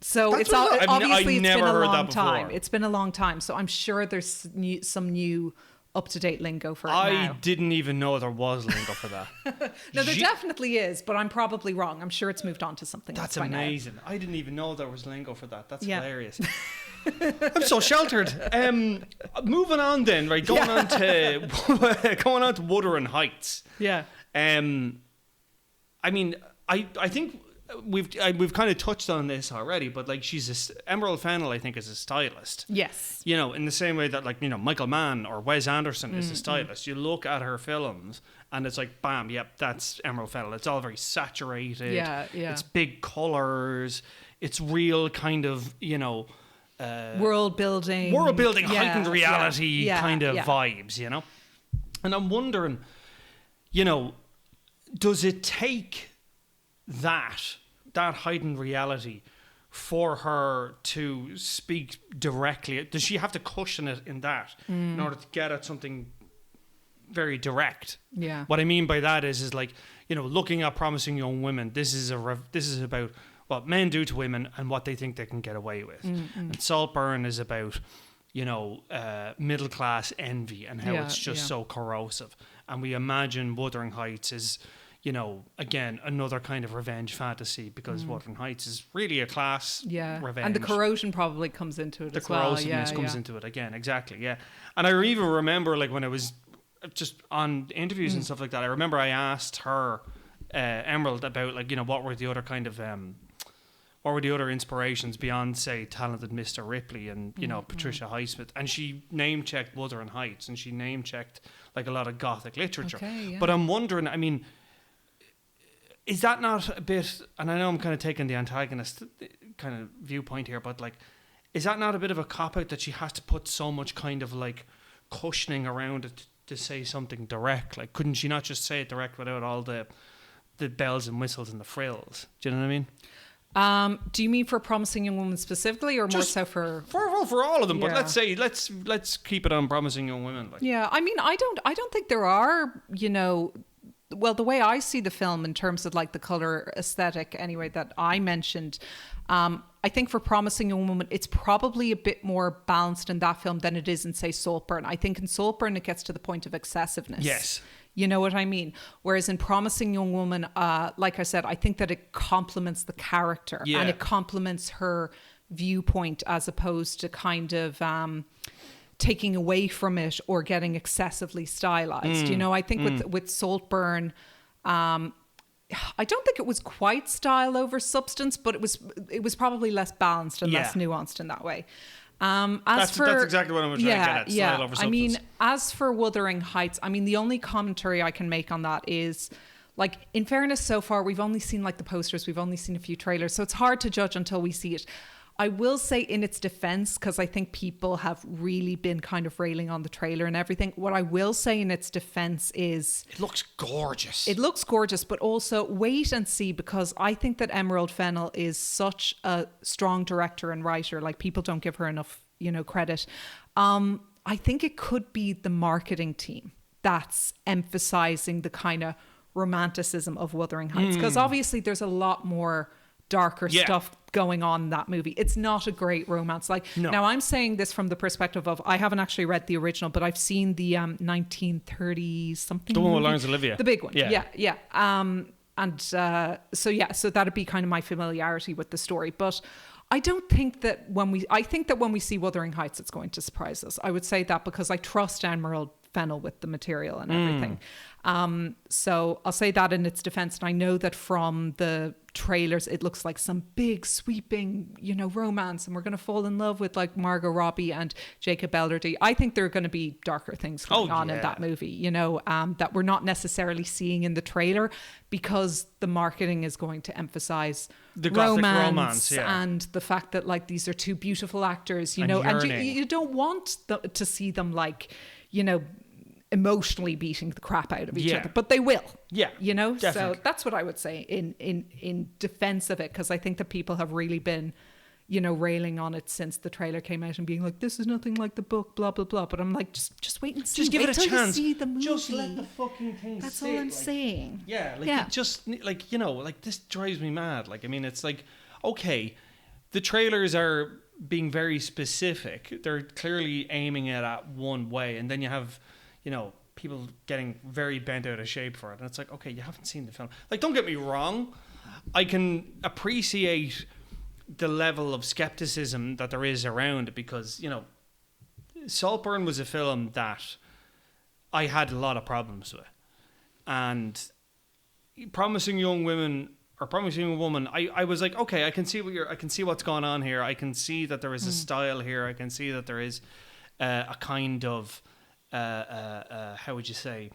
So it's obviously it's been a long time. It's been a long time. So I'm sure there's some new up-to-date lingo for it now. I didn't even know there was lingo for that. No, there definitely is, but I'm probably wrong. I'm sure it's moved on to something else. That's amazing. Now. I didn't even know there was lingo for that. That's hilarious. I'm so sheltered. Moving on then, right? Going on to Wuthering Heights. Yeah. I mean, I think we've kind of touched on this already, but like Emerald Fennell, I think, is a stylist. Yes. You know, in the same way that like, you know, Michael Mann or Wes Anderson is a stylist. You look at her films and it's like, bam, yep, that's Emerald Fennell. It's all very saturated. Yeah. It's big colors. It's real kind of, you know, world building, heightened reality kind of vibes, you know. And I'm wondering, you know, does it take that heightened reality for her to speak directly? Does she have to cushion it in that in order to get at something very direct? Yeah. What I mean by that is like, you know, looking at Promising Young Women, this is about what men do to women and what they think they can get away with. And Saltburn is about, you know, middle class envy and how it's just so corrosive. And we imagine Wuthering Heights is, you know, again, another kind of revenge fantasy, because Wuthering Heights is really a class revenge. And the corrosion probably comes into it as well. The corrosiveness comes into it again, exactly, yeah. And I even remember, like, when I was just on interviews and stuff like that, I remember I asked her, Emerald, about, like, you know, what were the other inspirations beyond, say, talented Mr. Ripley and, you know, Patricia Highsmith, and she name-checked Wuthering Heights, and she name-checked, like, a lot of Gothic literature. Okay, yeah. But I'm wondering, I mean, is that not a bit, and I know I'm kind of taking the antagonist kind of viewpoint here, but, like, is that not a bit of a cop-out that she has to put so much kind of, like, cushioning around it to say something direct? Like, couldn't she not just say it direct without all the bells and whistles and the frills? Do you know what I mean? Do you mean for Promising Young Women specifically, or just more so for all of them? But let's keep it on Promising Young Women. Like. Yeah, I mean, I don't think there are, you know, well, the way I see the film in terms of like the color aesthetic, anyway, that I mentioned, I think for Promising Young Woman, it's probably a bit more balanced in that film than it is in, say, Saltburn. I think in Saltburn it gets to the point of excessiveness. Yes. You know what I mean? Whereas in Promising Young Woman, like I said, I think that it complements the character and it complements her viewpoint, as opposed to kind of taking away from it or getting excessively stylized. You know, I think with Saltburn, I don't think it was quite style over substance, but it was probably less balanced and less nuanced in that way. That's exactly what I'm trying to get at. Style over substance. I mean, as for Wuthering Heights, I mean, the only commentary I can make on that is, like, in fairness, so far we've only seen like the posters, we've only seen a few trailers, so it's hard to judge until we see it. I will say in its defense, because I think people have really been kind of railing on the trailer and everything, what I will say in its defense is... It looks gorgeous. It looks gorgeous, but also wait and see, because I think that Emerald Fennell is such a strong director and writer. Like, people don't give her enough, you know, credit. I think it could be the marketing team that's emphasizing the kind of romanticism of Wuthering Heights, because obviously there's a lot more darker stuff going on in that movie. It's not a great romance. Like, now I'm saying this from the perspective of, I haven't actually read the original, but I've seen the 1930 something. The one with Laurence Olivier. The big one. Yeah. So that'd be kind of my familiarity with the story. But I don't think that I think that when we see Wuthering Heights, it's going to surprise us. I would say that because I trust Emerald Fennell with the material and everything. So I'll say that in its defense. And I know that from the trailers, it looks like some big sweeping, you know, romance, and we're going to fall in love with like Margot Robbie and Jacob Elordi. I think there are going to be darker things going on in that movie, you know, that we're not necessarily seeing in the trailer, because the marketing is going to emphasize the romance and the fact that, like, these are two beautiful actors, you know, and you don't want to see them, like, you know, emotionally beating the crap out of each other, but they will. Yeah, you know. Definitely. So that's what I would say in defense of it, because I think that people have really been, you know, railing on it since the trailer came out and being like, this is nothing like the book, blah blah blah. But I'm like, just wait and see. Just give it a chance. You see the movie. Just let the fucking thing. That's all I'm saying. Yeah, like just like, you know, like, this drives me mad. Like, I mean, it's like, okay, the trailers are being very specific. They're clearly aiming it at one way, and then you have, you know, people getting very bent out of shape for it. And it's like, okay, you haven't seen the film. Like, don't get me wrong. I can appreciate the level of skepticism that there is around it, because, you know, Saltburn was a film that I had a lot of problems with. And Promising Young Woman, I was like, okay, I can see what's going on here. I can see that there is a style here. I can see that there is a kind of how would you say,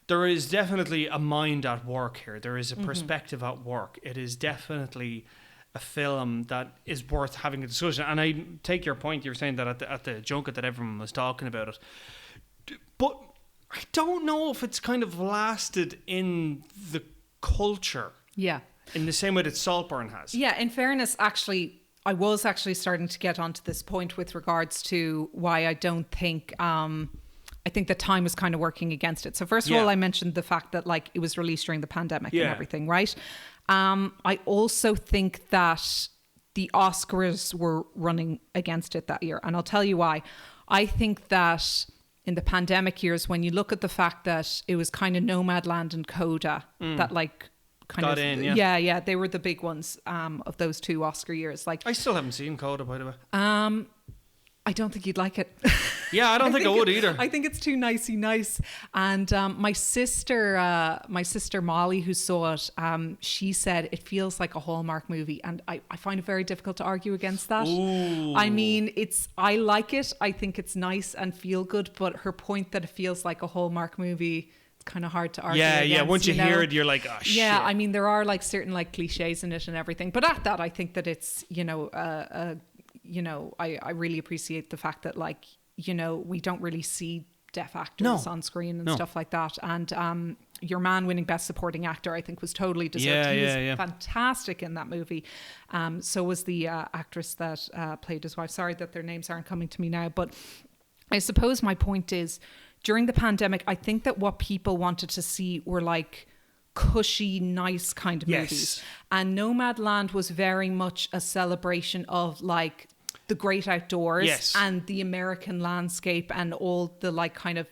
there is definitely a mind at work here. There is a perspective at work. It is definitely a film that is worth having a discussion. And I take your point. You're saying that at the junket that everyone was talking about it, but I don't know if it's kind of lasted in the culture. Yeah. In the same way that Saltburn has. Yeah. In fairness, actually, I was actually starting to get onto this point with regards to why I don't think. I think the time was kind of working against it. So first of all, I mentioned the fact that like it was released during the pandemic and everything, right? I also think that the Oscars were running against it that year. And I'll tell you why. I think that in the pandemic years, when you look at the fact that it was kind of Nomadland and Coda that like kind got of in, yeah, they were the big ones of those 2 Oscar years. Like I still haven't seen Coda, by the way. I don't think you'd like it. Yeah, I don't think I would either. I think it's too nicey nice. And my sister Molly, who saw it, she said it feels like a Hallmark movie, and I find it very difficult to argue against that. Ooh. I mean, I like it. I think it's nice and feel good, but her point that it feels like a Hallmark movie, it's kind of hard to argue against. Yeah. Once you hear it, you're like, oh shit. Yeah, I mean, there are like certain like cliches in it and everything, but at that, I think that it's I really appreciate the fact that like, we don't really see deaf actors on screen and stuff like that. And your man winning Best Supporting Actor, I think, was totally deserved. He was fantastic in that movie. So was the actress that played his wife. Sorry that their names aren't coming to me now. But I suppose my point is, during the pandemic, I think that what people wanted to see were like cushy, nice kind of movies. And Nomadland was very much a celebration of like the great outdoors and the American landscape and all the like kind of,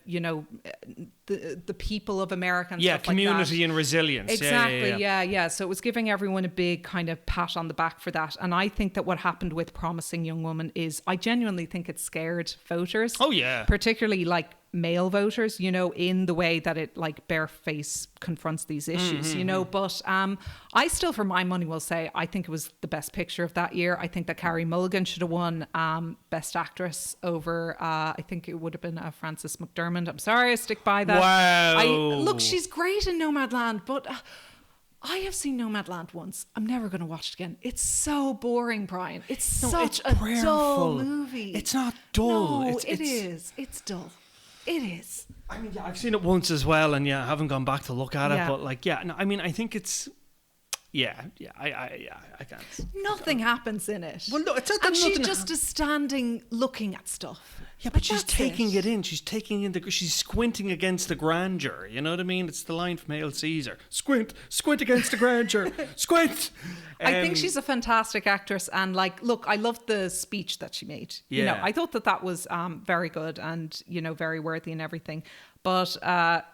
the people of America and stuff community like that. And resilience. Exactly, yeah. So it was giving everyone a big kind of pat on the back for that. And I think that what happened with Promising Young Woman is I genuinely think it scared voters. Oh, yeah. Particularly like male voters, in the way that it like bareface confronts these issues, but I still, for my money, will say I think it was the best picture of that year. I think that Carey Mulligan should have won Best Actress over I think it would have been Frances McDormand. I'm sorry, I stick by that. Wow. Look, she's great in Nomadland, but I have seen Nomadland once. I'm never going to watch it again. It's so boring, Brian. It's such a dull movie. It's not dull. No, it is. It's dull. It is. I mean, I've seen it once as well, and I haven't gone back to look at it. But like, I think it's, I can't. Nothing happens in it. Well, no, it's not that and she nothing just is standing, looking at stuff. Yeah, but she's taking it in. She's taking in she's squinting against the grandeur. You know what I mean? It's the line from Hail Caesar. Squint against the grandeur. Squint. I think she's a fantastic actress, and like, look, I loved the speech that she made. Yeah. I thought that was very good and very worthy and everything. But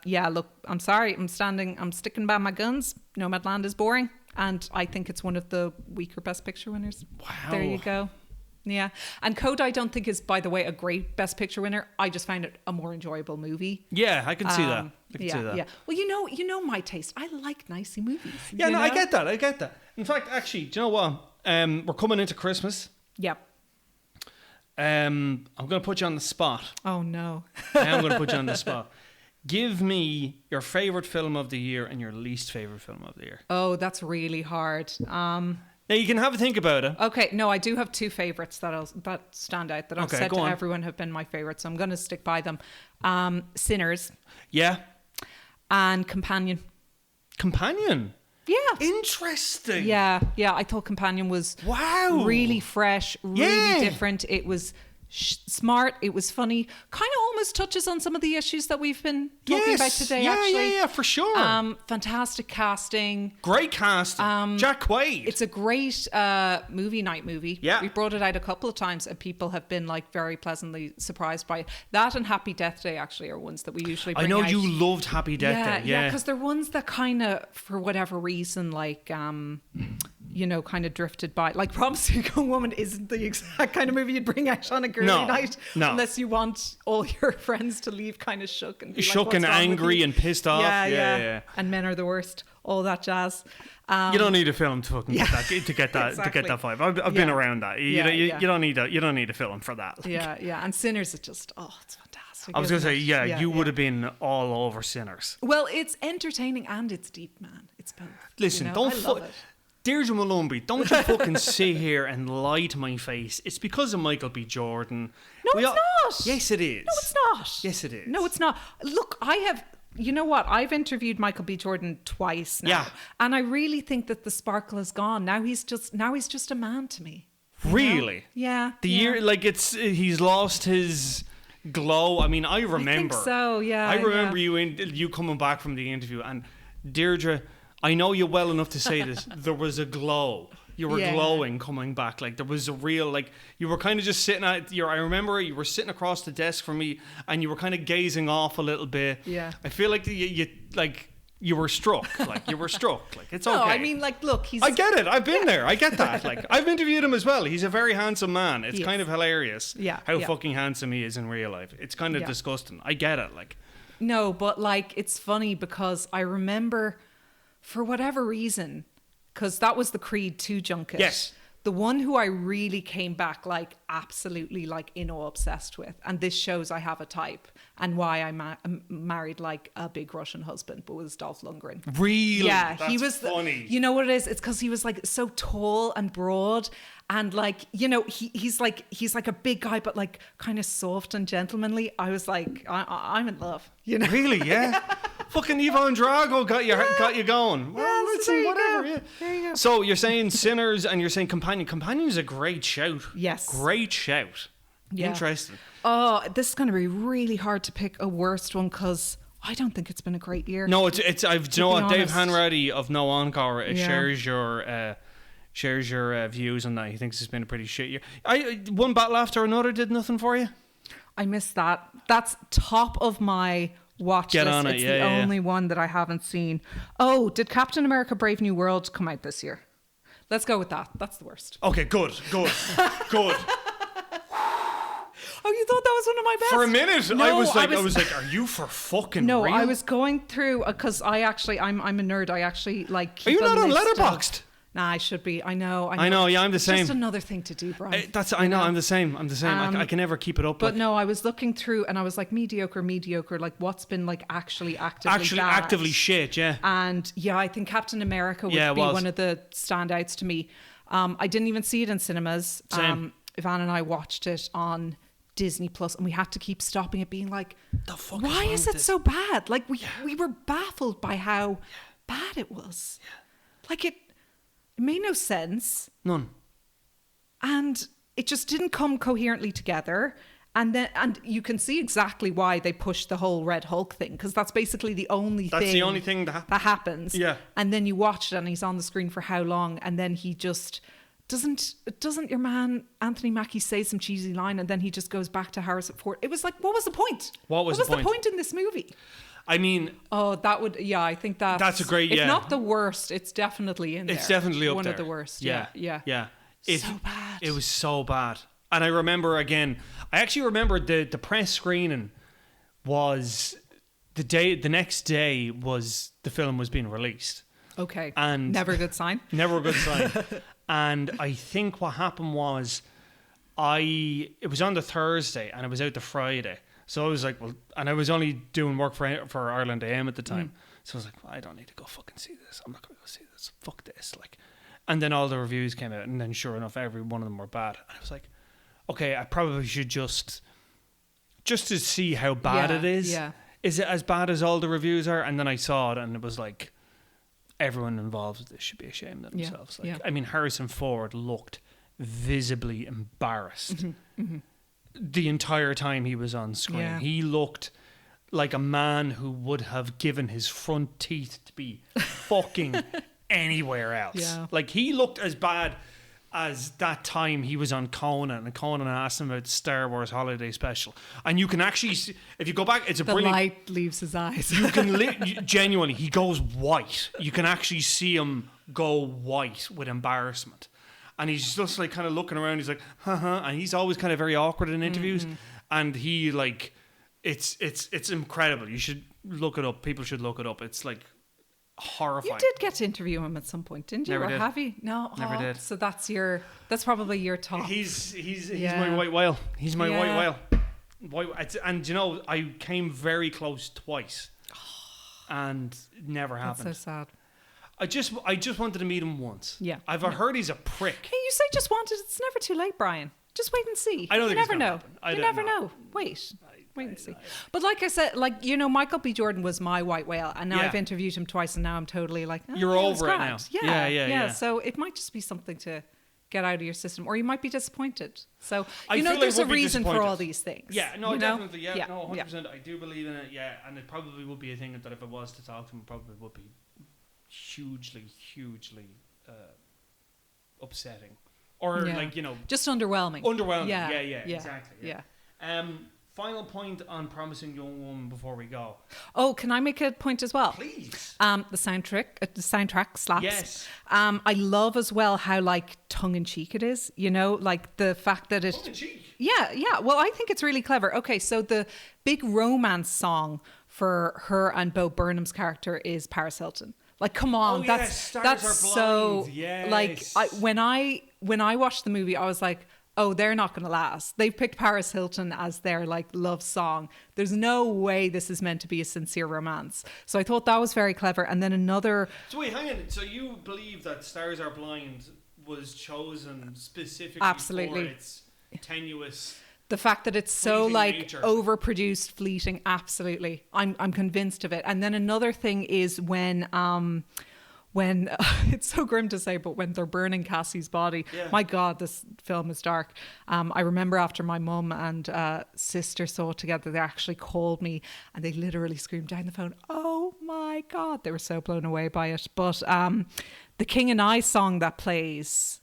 look, I'm sorry, I'm sticking by my guns. Nomadland is boring, and I think it's one of the weaker Best Picture winners. Wow. There you go. Yeah. And Coda, I don't think is, by the way, a great Best Picture winner. I just find it a more enjoyable movie. Yeah, I can see that. Yeah. Well, you know my taste. I like nicey movies. Yeah, I get that. In fact, actually, do you know what? We're coming into Christmas. Yep. I'm going to put you on the spot. Oh, no. I am going to put you on the spot. Give me your favourite film of the year and your least favourite film of the year. Oh, that's really hard. Now, you can have a think about it. Okay, no, I do have 2 favourites that stand out that I've said to everyone have been my favourites, so I'm going to stick by them. Sinners. Yeah. And Companion. Companion? Yeah. Interesting. Yeah, I thought Companion was really fresh, really different. It was smart, it was funny, kind of almost touches on some of the issues that we've been talking about today. Yeah, for sure. Fantastic casting, great casting. Jack Quaid. It's a great movie night movie. We brought it out a couple of times and people have been like very pleasantly surprised by it. That and Happy Death Day actually are ones that we usually bring out. I know you loved Happy Death Day. Yeah, because they're ones that kind of, for whatever reason, like kind of drifted by. Like Promising Young Woman isn't the exact kind of movie you'd bring out on a girly night, unless you want all your friends to leave kind of shook and be shook and angry and pissed off. Yeah. And men are the worst. All that jazz. You don't need a film to fucking get that exactly. to get that vibe. I've been around that. You don't need a film for that. Like. Yeah. And Sinners, it's just it's fantastic. I was going to say, you would have been all over Sinners. Well, it's entertaining and it's deep, man. It's both. Listen, Deirdre Molumby, don't you fucking sit here and lie to my face. It's because of Michael B. Jordan. No, it's not. Yes, it is. No, it's not. Yes, it is. No, it's not. Look, I have... You know what? I've interviewed Michael B. Jordan twice now. Yeah. And I really think that the sparkle is gone. Now he's just a man to me. Really? Know? Yeah. The year, like, he's lost his glow. I mean, I remember. I think so, yeah. I remember you coming back from the interview, and Deirdre, I know you well enough to say this. There was a glow. You were glowing coming back. Like, there was a real, like, you were kind of just sitting at I remember you were sitting across the desk from me, and you were kind of gazing off a little bit. Yeah. I feel like you were struck. Like, you were struck. Like, it's okay. No, I mean, like, look, I get it. I've been there. I get that. Like, I've interviewed him as well. He's a very handsome man. It's kind of hilarious how fucking handsome he is in real life. It's kind of disgusting. I get it. Like, no, but, like, it's funny because I remember, for whatever reason, because that was the Creed 2 junket. Yes. The one who I really came back, like, absolutely, like, obsessed with. And this shows I have a type and why I married, like, a big Russian husband, but was Dolph Lundgren. Really? Yeah. That's he was funny. You know what it is? It's because he was, like, so tall and broad. And, like, you know, he's like a big guy, but, like, kind of soft and gentlemanly. I was like, I'm in love. You know? Really? Yeah. Fucking Ivan Drago got you going. Well, listen, whatever. Yeah. There you go. So you're saying Sinners and you're saying Companion. Companion's a great shout. Yes. Great shout. Yeah. Interesting. Oh, this is going to be really hard to pick a worst one because I don't think it's been a great year. No, it's. Do you know what? Dave Hanratty of No Encore shares your views on that. He thinks it's been a pretty shit year. One battle after another did nothing for you. I missed that. That's top of my watch Get list. on it. It's the only one that I haven't seen. Oh, did Captain America: Brave New World come out this year? Let's go with that. That's the worst. Okay, good. Oh, you thought that was one of my best? For a minute, no, I was like, are you for fucking no, real? I was going through because I'm a nerd. I actually like. Are you not on Letterboxd? Nah, I should be. I know. Yeah, I'm the same. Just another thing to do, Brian. I know. I'm the same. I can never keep it up. But no, I was looking through and I was like mediocre. Like what's been like actively actively shit. Yeah. And yeah, I think Captain America would be one of the standouts to me. I didn't even see it in cinemas. Same. Ivan and I watched it on Disney Plus, and we had to keep stopping it, being like, "The fuck? Why is it so bad?" Like we were baffled by how bad it was. Yeah. Like it made no sense. None. And it just didn't come coherently together. And you can see exactly why they pushed the whole Red Hulk thing, because that's basically the only thing that happens. Yeah. And then you watch it and he's on the screen for how long, and then he just doesn't your man Anthony Mackie say some cheesy line, and then he just goes back to Harrison Ford. It was like, what was the point? What was the point in this movie? I mean, I think that's a great. It's not the worst. It's definitely in there. It's definitely up one there. of the worst. Yeah. So bad. It was so bad. And I remember I actually remember the press screening was the next day was the film was being released. Okay. And never a good sign. Never a good sign. And I think what happened was it was on the Thursday and it was out the Friday. So I was like, well, and I was only doing work for Ireland AM at the time. So I was like, well, I don't need to go fucking see this. I'm not going to go see this. Fuck this. Like, and then all the reviews came out, and then sure enough, every one of them were bad. And I was like, okay, I probably should just to see how bad it is. Yeah. Is it as bad as all the reviews are? And then I saw it, and it was like, everyone involved with this should be ashamed of themselves. I mean, Harrison Ford looked visibly embarrassed the entire time he was on screen. Yeah. He looked like a man who would have given his front teeth to be fucking anywhere else. Yeah. Like, he looked as bad as that time he was on Conan, and Conan asked him about the Star Wars Holiday Special. And you can actually see, if you go back, it's a brilliant... The light leaves his eyes. You can genuinely, he goes white. You can actually see him go white with embarrassment. And he's just like kind of looking around. He's like, and he's always kind of very awkward in interviews. And he like, it's incredible. You should look it up. People should look it up. It's like horrifying. You did get to interview him at some point, didn't you? Never did. Have you? No, never did. So that's probably your top. He's my white whale. He's my white whale. And you know, I came very close twice, and it never happened. That's so sad. I just wanted to meet him once. Yeah. I've heard he's a prick. Hey, you say just wanted. It's never too late, Brian. Just wait and see. I don't think you it's never gonna know. happen. I You don't never know. know. Wait and see. But like I said, like, you know, Michael B. Jordan was my white whale, and now Yeah. I've interviewed him twice, and now I'm totally like, oh, You're yeah, over it's it grand. now. Yeah. So it might just be something to get out of your system, or you might be disappointed. So I you know, feel there's I a would be reason for disappointed. all these things. Yeah, no, you know? definitely. Yeah, no, 100%. I do believe in it. Yeah, and it probably would be a thing that if I was to talk to him, it probably would be hugely upsetting, or Yeah. like, you know, Just underwhelming. underwhelming. Yeah, Yeah, exactly. Yeah. Final point on Promising Young Woman before we go. Oh, can I make a point as well? Please. The soundtrack slaps. Yes. I love as well how like tongue in cheek it is. You know, like the fact that it. Tongue in cheek. Yeah. Well, I think it's really clever. Okay, so the big romance song for her and Bo Burnham's character is Paris Hilton. Like, come on, Oh, that's yes, Stars that's Are so Blind. Yes. like when I watched the movie, I was like, oh, they're not going to last. They've picked Paris Hilton as their like love song. There's no way this is meant to be a sincere romance. So I thought that was very clever. And then another. So wait, hang on. So you believe that Stars Are Blind was chosen specifically Absolutely. for its tenuous? The fact that it's so Fleeting like nature. overproduced, fleeting, absolutely. I'm convinced of it. And then another thing is when it's so grim to say, but when they're burning Cassie's body, Yeah. my God, this film is dark. I remember after my mum and sister saw it together, they actually called me and they literally screamed down the phone, "Oh my God!" They were so blown away by it. But the King and I song that plays,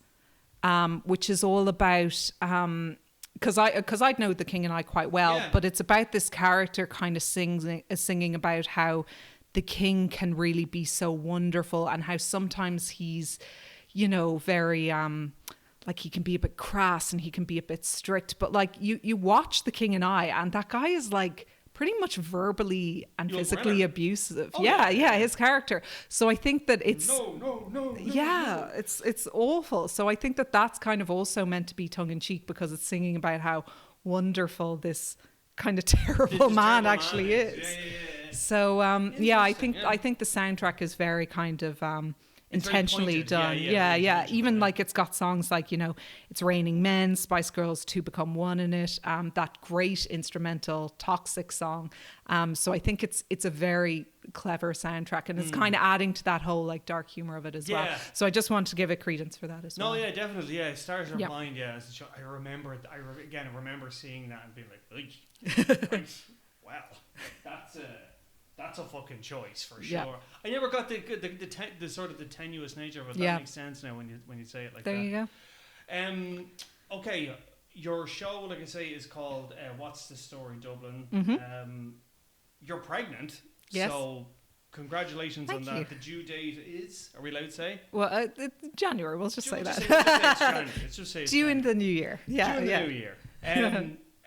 which is all about. Because I'd know the King and I quite well, Yeah. but it's about this character kind of singing about how the king can really be so wonderful and how sometimes he's, you know, very like he can be a bit crass and he can be a bit strict. But like you watch the King and I, and that guy is like pretty much verbally and Yul physically Brynner. abusive. Oh, yeah, yeah. his character. So I think that it's No. yeah, it's awful. So I think that that's kind of also meant to be tongue in cheek because it's singing about how wonderful this kind of terrible man actually is. Yeah. So I think Interesting, yeah. I think the soundtrack is very kind of It's very intentionally pointed. done. Yeah, very Yeah. intentional, Even yeah. like it's got songs like, you know, It's Raining Men, Spice Girls 2 Become One in it. That great instrumental Toxic song. So I think it's a very clever soundtrack, and it's kind of adding to that whole like dark humor of it as well. Yeah. So I just wanted to give it credence for that as No, well. yeah, definitely. Yeah, Stars Are Yeah. Blind. Yeah, as a show, I remember it. I remember seeing that and being like, "Eek, right, well, that's a fucking choice for sure." Yeah. I never got the sort of the tenuous nature of it. That Yeah. makes sense now when you say it like There that. you go. Okay, your show, like I say, is called What's the Story Dublin. You're pregnant. Yes. So congratulations Thank on that. you. The due date is, are we allowed to say? Well, it's January. We'll just say that. Let's just say it's Due in January. the new year. Yeah, Due in yeah. the new year.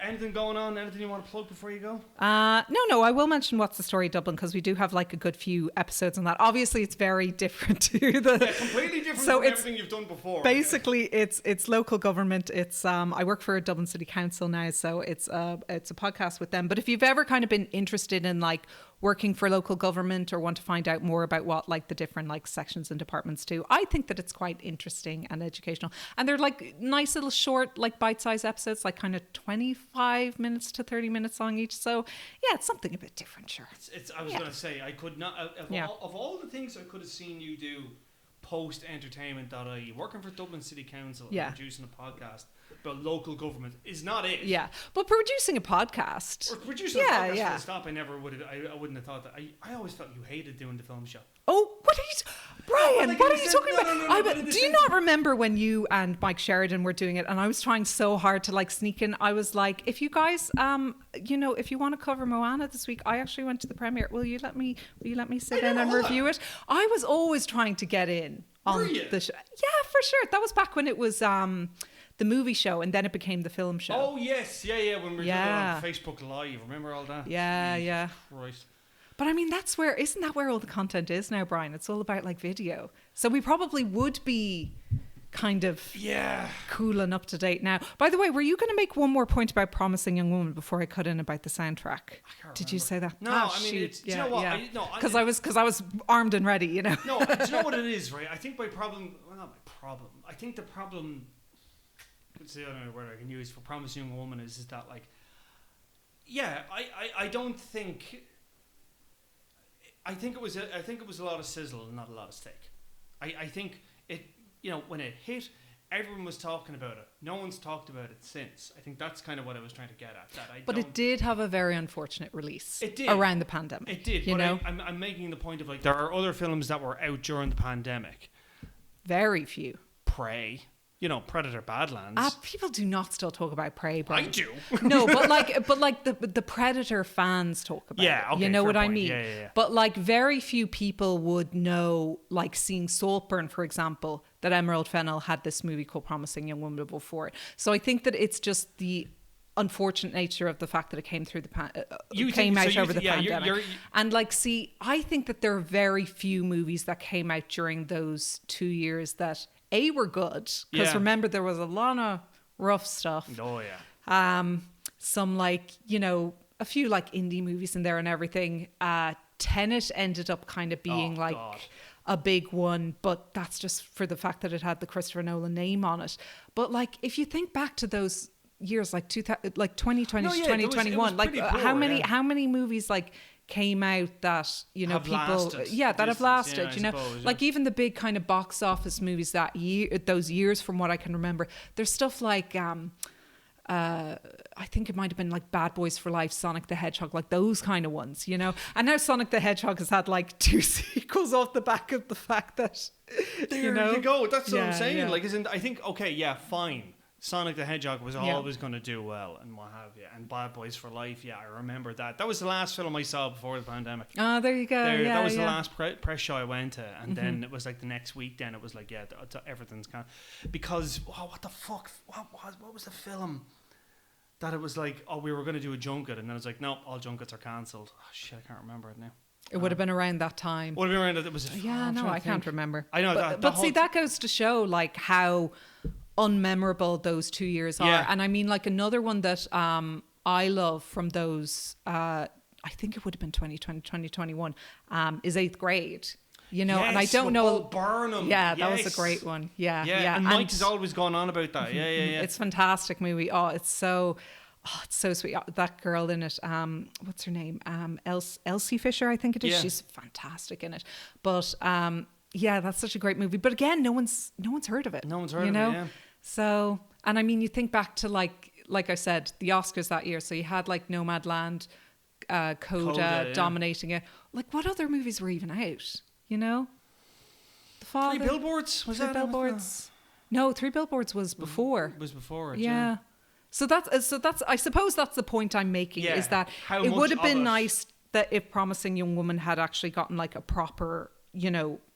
Anything going on? Anything you want to plug before you go? No, I will mention What's the Story Dublin because we do have like a good few episodes on that. Obviously, it's very different to the. Yeah, completely different So from it's everything you've done before. Basically, it's local government. It's I work for Dublin City Council now, so it's a podcast with them. But if you've ever kind of been interested in like working for local government or want to find out more about what like the different like sections and departments do, I think that it's quite interesting and educational. And they're like nice little short like bite-sized episodes, like kind of 25 minutes to 30 minutes long each. So yeah, it's something a bit different, sure. I was Yeah. going to say, I could not, of all the things I could have seen you do post-entertainment.ie, working for Dublin City Council Yeah. and producing a podcast about local government is not it. Yeah, but producing a podcast. Or producing a Yeah, podcast yeah. full stop, I never would have, I wouldn't have thought that. I always felt you hated doing the film show. Oh, what are you, Brian? like What in are the you sense- talking no, about? no, no, but in the Do you sense- not remember when you and Mike Sheridan were doing it, and I was trying so hard to like sneak in? I was like, if you guys, if you want to cover Moana this week, I actually went to the premiere. Will you let me sit in and review it? I was always trying to get in on Were you? the show. Yeah, for sure. That was back when it was the movie show, and then it became the film show. Oh, yes. Yeah. When we were Yeah. doing it on Facebook Live. Remember all that? Yeah, Jesus yeah. Christ. But I mean, isn't that where all the content is now, Brian? It's all about like video. So we probably would be kind of cool and up to date now. By the way, were you going to make one more point about Promising Young Woman before I cut in about the soundtrack? Did you say that? No, I mean, it's, do you know what? Because I was armed and ready, you know. No, do you know what it is, right? I think my problem, well, not my problem. I think the problem, what's the other word I can use for Promising Young Woman is that, like, I don't think. I think it was a lot of sizzle and not a lot of steak. I think it, when it hit, everyone was talking about it. No one's talked about it since. I think that's kind of what I was trying to get at. But it did have a very unfortunate release. It did. Around the pandemic. It did. I'm making the point of, like, there are other films that were out during the pandemic. Very few. Prey. Predator Badlands. People do not still talk about Prey, but I do. No, but the Predator fans talk about it. Okay, you know what point. I mean? Yeah. But, like, very few people would know, like, seeing Saltburn, for example, that Emerald Fennell had this movie called Promising Young Woman before it. So I think that it's just the unfortunate nature of the fact that it came through over the pandemic. And, like, see, I think that there are very few movies that came out during those 2 years that were good, because remember, there was a lot of rough stuff. Oh yeah. Some, like, a few, like, indie movies in there and everything. Tenet ended up kind of being a big one, but that's just for the fact that it had the Christopher Nolan name on it. But, like, if you think back to those years, like 2020 to 2021, like, how many movies, like, came out that have people lasted. That have lasted, suppose, like, even the big kind of box office movies those years, from what I can remember, there's stuff like I think it might have been like Bad Boys for Life, Sonic the Hedgehog, like those kind of ones, and now Sonic the Hedgehog has had like 2 sequels off the back of the fact that there you go, that's what I'm saying. Like, I think fine, Sonic the Hedgehog was always going to do well and what have you. And Bad Boys for Life, I remember that. That was the last film I saw before the pandemic. Oh, there you go. That was the last press show I went to. And then it was like the next week, then it was like, everything's gone. Because, what the fuck? What was the film? That it was like, we were going to do a junket. And then it's like, no, all junkets are cancelled. Oh, shit, I can't remember it now. It would have been around that time. Would have been around that. It was. I can't remember. I know but see, that goes to show, like, how unmemorable those 2 years are. And I mean, like, another one that I love from those, I think it would have been 2020, 2021, is 8th Grade. And I don't know. Paul Burnham. Yeah, that was a great one. Yeah. And Mike has always gone on about that. Yeah. It's a fantastic movie. It's so sweet. That girl in it, what's her name? Elsie Fisher, I think it is. She's fantastic in it. But that's such a great movie. But again, no one's heard of it. No one's heard of it. Yeah. So, and I mean, you think back to like I said, the Oscars that year. So you had like Nomadland, Coda dominating it. Like, what other movies were even out? The Father. 3 Billboards? Was that? 3 Billboards. No, 3 Billboards was before. Was before it, yeah. So that's I suppose that's the point I'm making, is that it would have been nice that if Promising Young Woman had actually gotten like a proper,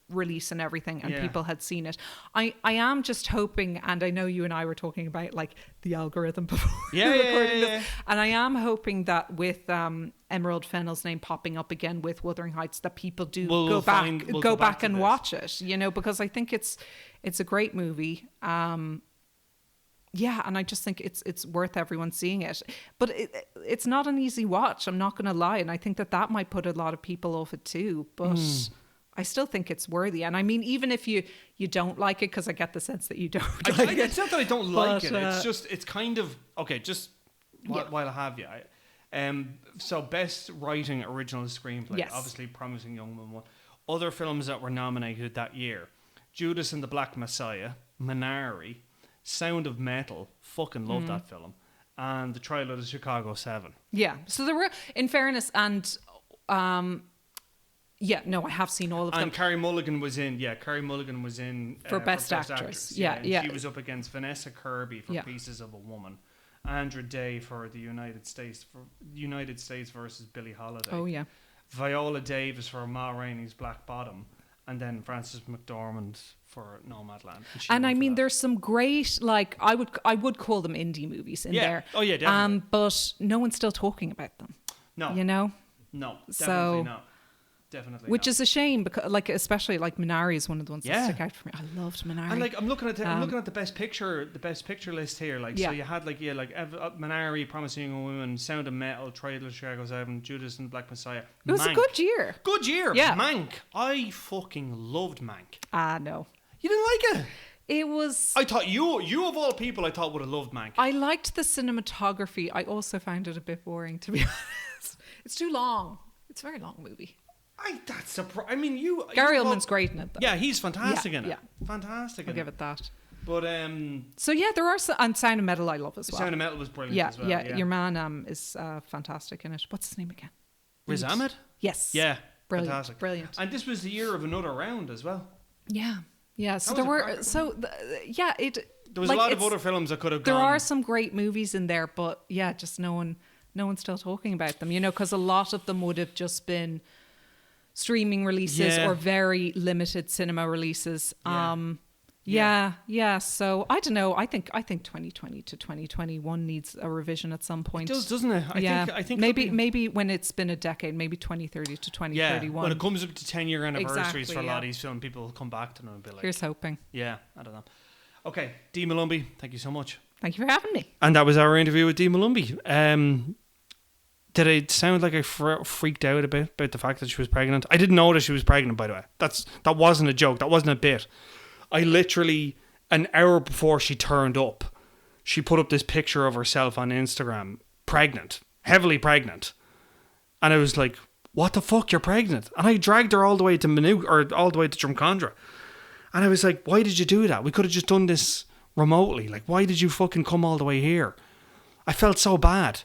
release and everything, and people had seen it. I am just hoping, and I know you and I were talking about like the algorithm before recording this, and I am hoping that with Emerald Fennell's name popping up again with Wuthering Heights, that people do go back and watch it, because I think it's a great movie. And I just think it's worth everyone seeing it. But it's not an easy watch, I'm not going to lie, and I think that might put a lot of people off it too. But I still think it's worthy. And I mean, even if you don't like it, because I get the sense that you don't like it. It's not that I don't like it. It's just, it's kind of, okay, just while I have you. So best writing original screenplay, obviously Promising Young Woman won. Other films that were nominated that year: Judas and the Black Messiah, Minari, Sound of Metal, fucking love that film, and The Trial of the Chicago 7. Yeah, so there were, in fairness, and I have seen all of them. And Carey Mulligan was in for Best Actress. Yeah. She was up against Vanessa Kirby for Pieces of a Woman, Andra Day for the United States versus Billie Holiday. Oh yeah. Viola Davis for Ma Rainey's Black Bottom, and then Frances McDormand for Nomadland. And I mean, there's some great, like, I would call them indie movies in there. Oh yeah, definitely. But no one's still talking about them. No. You know? No, definitely not. definitely. Which is a shame because, like, especially like Minari is one of the ones that stick out for me. I loved Minari. And like, I'm looking at the best picture list here. Like, so you had like Minari, Promising Young Women, Sound of Metal, Trial of Chicago 7, Judas and Black Messiah. It was a good year. Good year. Yeah. Mank. I fucking loved Mank. No. You didn't like it? It was... I thought you of all people, I thought would have loved Mank. I liked the cinematography. I also found it a bit boring, to be honest. It's too long. It's a very long movie. That's surprising. I mean, Gary Oldman's great in it, though. Yeah, he's fantastic in it. Yeah. Fantastic. I'll give it that. But so yeah, there are some, and Sound of Metal I love as well. Sound of Metal was brilliant as well. Yeah. Your man is fantastic in it. What's his name again? Riz Ahmed? Yes. Yeah. Brilliant. Fantastic. Brilliant. And this was the year of Another Round as well. Yeah. Yeah. So there was a lot of other films that could have gone. There are some great movies in there, but yeah, just no one's still talking about them, because a lot of them would have just been streaming releases or very limited cinema releases. Yeah. So I don't know. I think 2020 to 2021 needs a revision at some point. It does, doesn't it? I think maybe when it's been a decade, maybe 2030 to 2031. Yeah, when it comes up to 10-year anniversaries for a lot of these films, people will come back to them and be like, here's hoping. Yeah, I don't know. Okay, Dee Molumby, thank you so much. Thank you for having me. And that was our interview with Dee Molumby. Did it sound like I freaked out a bit about the fact that she was pregnant? I didn't know that she was pregnant, by the way. That wasn't a joke. That wasn't a bit. I literally, an hour before she turned up, she put up this picture of herself on Instagram, pregnant, heavily pregnant. And I was like, what the fuck, you're pregnant? And I dragged her all the way to all the way to Drumcondra. And I was like, why did you do that? We could have just done this remotely. Like, why did you fucking come all the way here? I felt so bad.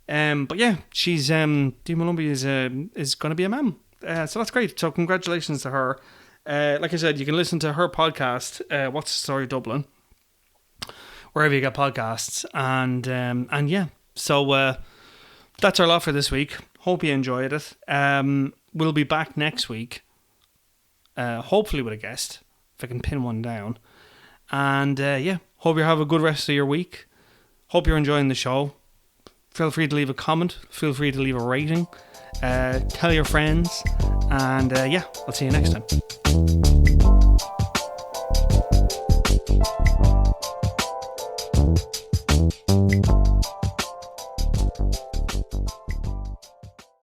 But yeah, she's, Dee Molumby is going to be a mum. So that's great. So congratulations to her. Like I said, you can listen to her podcast, What's the Story Dublin, wherever you get podcasts. And yeah, so that's our lot for this week. Hope you enjoyed it. We'll be back next week, hopefully with a guest, if I can pin one down. And yeah, hope you have a good rest of your week. Hope you're enjoying the show. Feel free to leave a comment. Feel free to leave a rating. Tell your friends. And yeah, I'll see you next time.